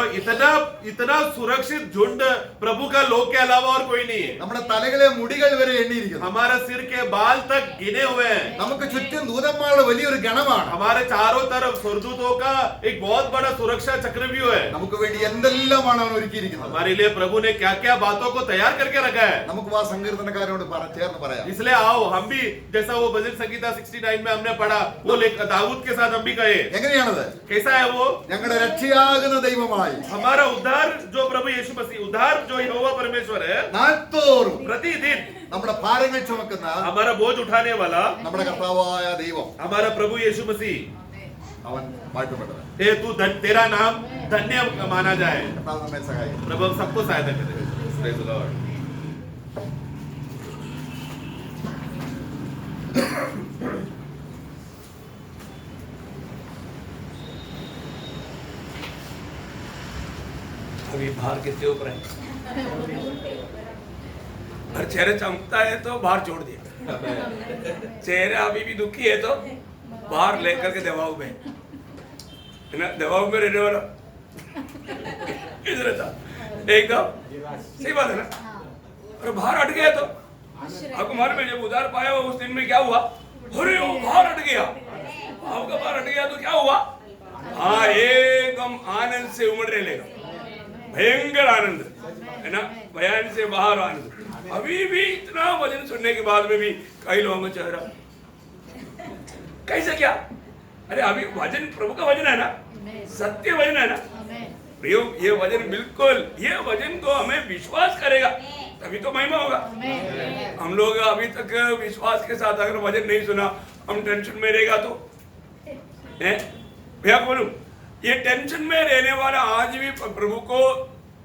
इतना सुरक्षित झुंड प्रभु का लोग के अलावा और कोई नहीं है. നമ്മുടെ തലകളെ മുടികൾ വരെ എണ്ണിയിരിക്കുന്നു. हमारा सिर के बाल तक गिने हुए हैं. നമുക്ക് ചുറ്റും ദൂതന്മാരുടെ വലിയൊരു ഗണമാണ്. हमारे चारों तरफ स्वर्गदूतों का एक बहुत बड़ा सुरक्षा चक्रव्यूह है. നമുക്ക് വേണ്ടി എന്തെല്ലാമാണ് അവൻ ഒരുക്കിയിരിക്കുന്നത്. हमारे लिए प्रभु ने क्या क्या बातों को तैयार करके रखा है. നമുക്ക് ആ സങ്കീർത്തനക്കാരോട് ചേർന്ന് പറയാം. इसलिए आओ हम भी, जैसा वो भजन संगीता 69 में हमने पढ़ा, वो दाऊद के साथ हम भी कहे. എങ്ങനെയാണത്? कैसा है वो? ഞങ്ങളുടെ രക്ഷയാകുന്ന ദൈവമായി हमारा उद्धार जो प्रभु यीशु मसीह, उद्धार जो यहोवा परमेश्वर है, നാൾതോറും प्रतिदिन നമ്മുടെ ഭാരങ്ങൾ ചുമക്കുന്ന हमारा बोझ उठाने वाला നമ്മുടെ കർത്താവായ ദൈവം, हमारा प्रभु यीशु मसीह, അവൻ വാഴ്ത്തപ്പെട്ടവൻ. हे तू तेरा नाम धन्य माना जाए. കർത്താവ് നമ്മെ സഹായിക്കും. प्रभु हम सबको सहायता करे. Praise the Lord. अभी बाहर कितने ऊपर है और चेहरा चमकता है तो बाहर छोड़ दिया. चेहरा अभी भी दुखी है तो बाहर लेकर के दबाव में, है ना, दबाव में रहने वाला किस रहता एकदम सही बात है ना. और बाहर हट गया तो आपको मालूम है, जब उधार पाया उस दिन में क्या हुआ? अरे वो बाहर हट गया. आपका बाहर हट गया तो क्या हुआ? हाँ, एकदम आनंद से उमड़ने लगा. भयंकर आनंद, है ना, बयान से बाहर आनंद. अभी भी इतना वचन सुनने के बाद में भी कई लोगों का चेहरा कैसे क्या? अरे अभी वचन प्रभु का वचन है ना, सत्य वचन है ना. प्रियो, ये वचन बिल्कुल, ये वचन को हमें विश्वास करेगा तभी तो महिमा होगा. हम लोग अभी तक विश्वास के साथ अगर वचन नहीं सुना, हम टेंशन में रहेगा तो है भैया बोलूं, ये टेंशन में रहने वाला आज भी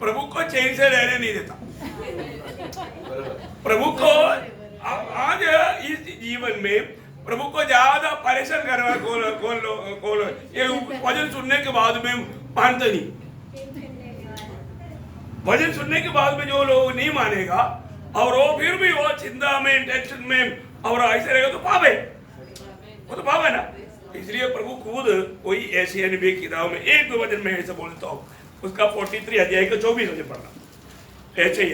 प्रभु को चैन से रहने नहीं देता. प्रभु को आज इस जीवन में प्रभु को ज्यादा परेशान करने वाला कौन ये वचन सुनने के बाद में मानते नहीं. भजन सुनने के बाद में जो लोग नहीं मानेगा और वो फिर भी वो चिंता में, टेंशन में और ऐसे रहेगा तो पाप है. वो तो पाप है ना. इसलिए प्रभु खुद कोई ऐसी नबी की किताब में एक दो वचन में ऐसा बोलता हूँ, उसका 43 अध्याय का 24 वचन पढ़ना. ऐसे ही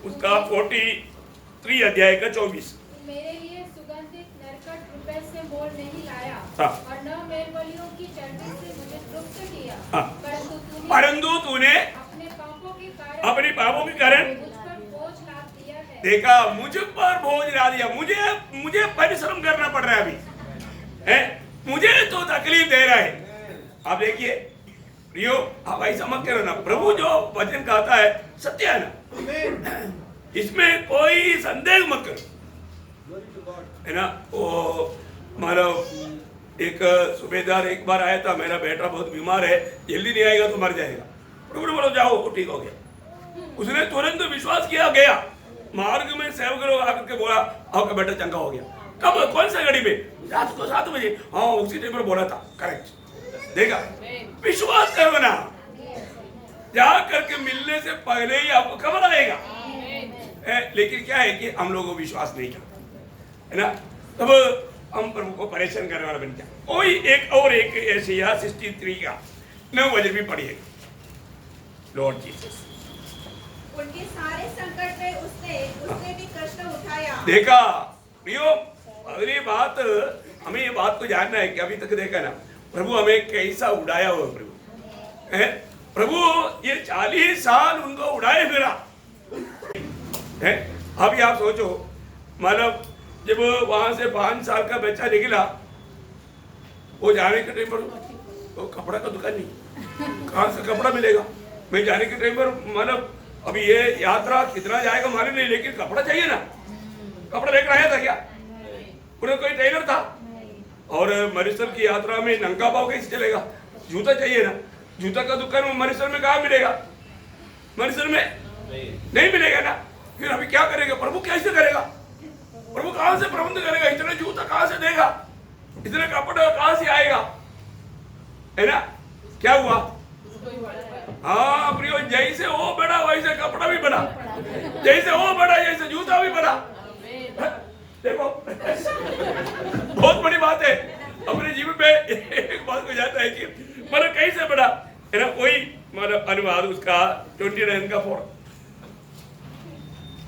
उसका 43 अध्याय का 24. मेरे लिए सुगंधित नरकट रुपए से मोल नहीं लाया और न मेलबलियों की चर्बी से मुझे तृप्त किया, परंतु तूने अपने पापों के कारण मुझ पर बोझ लाद दिया है. देखा, मुझ पर बोझ ला दिया. मुझे परिश्रम करना पड़ रहा है अभी, है, मुझे तो तकलीफ दे रहा है आप देखिए प्रियो, आप ऐसा मत करो ना, प्रभु जो वचन कहता है सत्य है ना, इसमें कोई संदेह मत करो, है ना। वो हमारा एक सूबेदार एक बार आया था, मेरा बेटा बहुत बीमार है, जल्दी नहीं आएगा तो मर जाएगा। प्रभु ने बोला जाओ, वो ठीक हो गया। उसने तुरंत विश्वास किया, गया मार्ग में सेवक लोग आकर के बोला आपका बेटा चंगा हो गया। कब, कौन सा घड़ी में? रात को 7 बजे। हाँ उसी टाइम पर बोला था, करेक्ट। देखा, विश्वास करो ना, जा करके मिलने से पहले ही आपको खबर आएगा। लेकिन क्या है कि हम लोगों को विश्वास नहीं किया, है ना, तब हम प्रभु को परेशान करने वाला बन गया। वही एक और एक एशिया 63 का 9 वजन भी पढ़िएगा। लॉर्ड जीसस, उनके सारे संकट में उसने भी कष्ट उठाया। देखा प्रियो, अगली बात हमें ये बात को जानना है कि अभी तक देखा ना प्रभु हमें कैसा उड़ाया हुआ। प्रभु है, प्रभु ये 40 साल उनको उड़ाए फिरा है। अभी आप सोचो, मतलब जब वहां से 5 साल का बच्चा निकला, वो जाने के टाइम पर तो कपड़ा का दुकान नहीं, कहाँ से कपड़ा मिलेगा। मैं जाने के टाइम पर मतलब अभी ये यात्रा कितना जाएगा मालूम नहीं, लेकिन कपड़ा चाहिए ना। कपड़ा लेकर आया था क्या? उन्हें कोई टेलर था? और मरीसर की यात्रा में नंगा पाव कैसे चलेगा? जूता चाहिए ना। जूता का दुकान मरीसर में कहाँ मिलेगा? मरीसर में नहीं मिलेगा ना। फिर अभी क्या करेगा? प्रभु कैसे करेगा? प्रभु कहाँ से प्रबंध करेगा? इतना जूता कहाँ से देगा? इतने कपड़ा कहाँ से आएगा? है ना। क्या हुआ? हाँ प्रियो, जैसे वो बड़ा वैसे कपड़ा भी बड़ा, जैसे वो बड़ा जैसे जूता भी बड़ा। देखो बहुत बड़ी बात है। अपने जीवन में एक बात को जाता है कि मतलब कैसे बड़ा, है ना। वही मतलब अनुवाद उसका 29 का 4।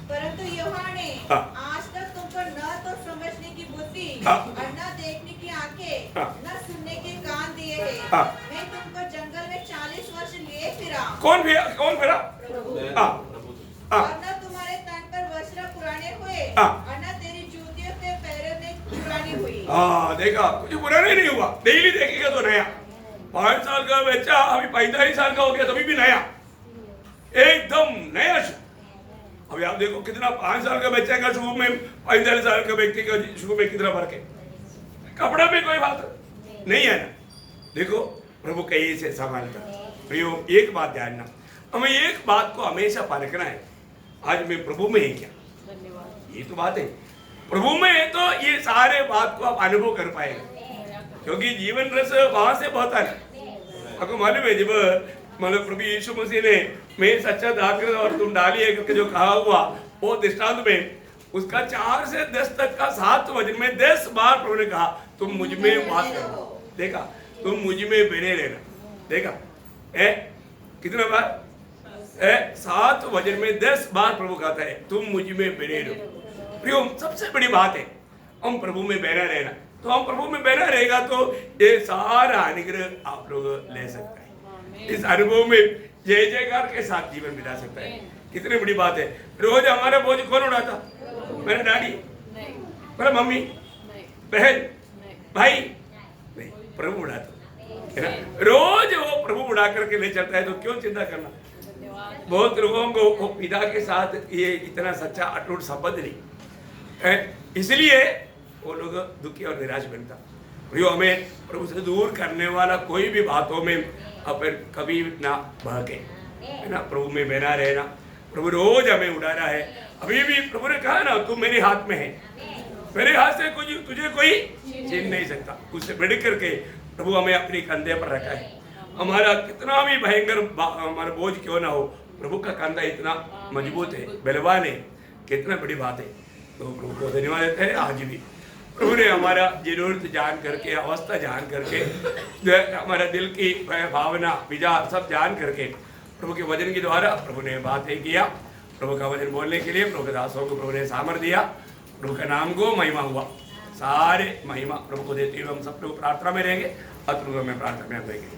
परंतु यूहन्ना ने आज तक तुमको न तो समझने की बुद्धि और न देखने की आंखें, न सुनने के कान दिए हैं। मैं तुमको जंगल में 40 वर्ष लिए फिरा। कौन फिरा? और न तुम्हारे तन पर वस्त्र पुराने हुए और न तेरी जूतियों के पैरों में पुरानी हुई। हाँ देखा, कुछ पुराना नहीं हुआ। डेली देखेगा तो नया। 5 साल का बच्चा अभी 45 साल का हो गया, तभी भी नया, एकदम नया शू। अभी आप देखो कितना 5 साल का बच्चा का शू में 45 साल का व्यक्ति का शू में कितना फर्क है। कपड़ा में कोई बात नहीं है ना। देखो प्रभु कैसे संभालता। प्रियो, एक बात जानना, हमें एक बात को हमेशा परखना है, आज मैं प्रभु में ही क्या, ये तो बात है। प्रभु में है तो ये सारे बात को आप अनुभव कर पाएगा, क्योंकि जीवन रस वहां से बहता है। आपको मालूम है, जब मतलब प्रभु यीशु मसीह ने मैं सच्चा दाखिल और तुम डालिए करके जो कहा हुआ, वो दृष्टांत में उसका 4 से 10 तक का 7 वचन में 10 बार प्रभु ने कहा तुम मुझ में बात करो। देखा, तुम मुझ में बने रहना। देखा कितना बार? 7 वचन में 10 बार प्रभु कहता है तुम मुझ में बने रहो। प्रियो, सबसे बड़ी बात है हम प्रभु में बना रहना। तो हम प्रभु में बना रहेगा तो ये सारा अनुग्रह आप लोग ले सकते हैं। इस अनुभव में जय जयकार के साथ जीवन बिता सकता है। कितनी बड़ी बात है। रोज हमारा बोझ कौन उड़ाता? मेरा डैडी, मेरा मम्मी, बहन, भाई नहीं, प्रभु उड़ाता है ना। रोज वो प्रभु उड़ा करके ले चलता है, तो क्यों चिंता करना। बहुत लोगों को पिता के साथ ये इतना सच्चा अटूट संबंध नहीं है, इसलिए वो लोग दुखी और निराश बनता। प्रियो, हमें प्रभु से दूर करने वाला कोई भी बातों में अपन कभी ना बहके, है ना। प्रभु में बना रहना। प्रभु रोज हमें उड़ाना है। अभी भी प्रभु ने कहा ना तुम मेरे हाथ में है, मेरे हाथ से कुछ तुझे कोई छीन नहीं सकता। उससे बढ़ करके प्रभु हमें अपने कंधे पर रखा है। हमारा कितना भी भयंकर हमारा बोझ क्यों ना हो, प्रभु का कंधा इतना मजबूत है, बलवान है। कितना बड़ी बात है। तो प्रभु को धन्यवाद देते हैं। आज भी प्रभु ने हमारा जरूरत जान करके, अवस्था जान करके, हमारा दिल की भावना विचार सब जान करके प्रभु के वचन के द्वारा प्रभु ने बातें किया। प्रभु का वचन बोलने के लिए प्रभु के दासों को प्रभु ने सामर्थ्य दिया। प्रभु का नाम को महिमा हुआ। सारे महिमा प्रभु को देते हुए हम सब लोग प्रार्थना में रहेंगे और प्रभु में प्रार्थना में रहेंगे।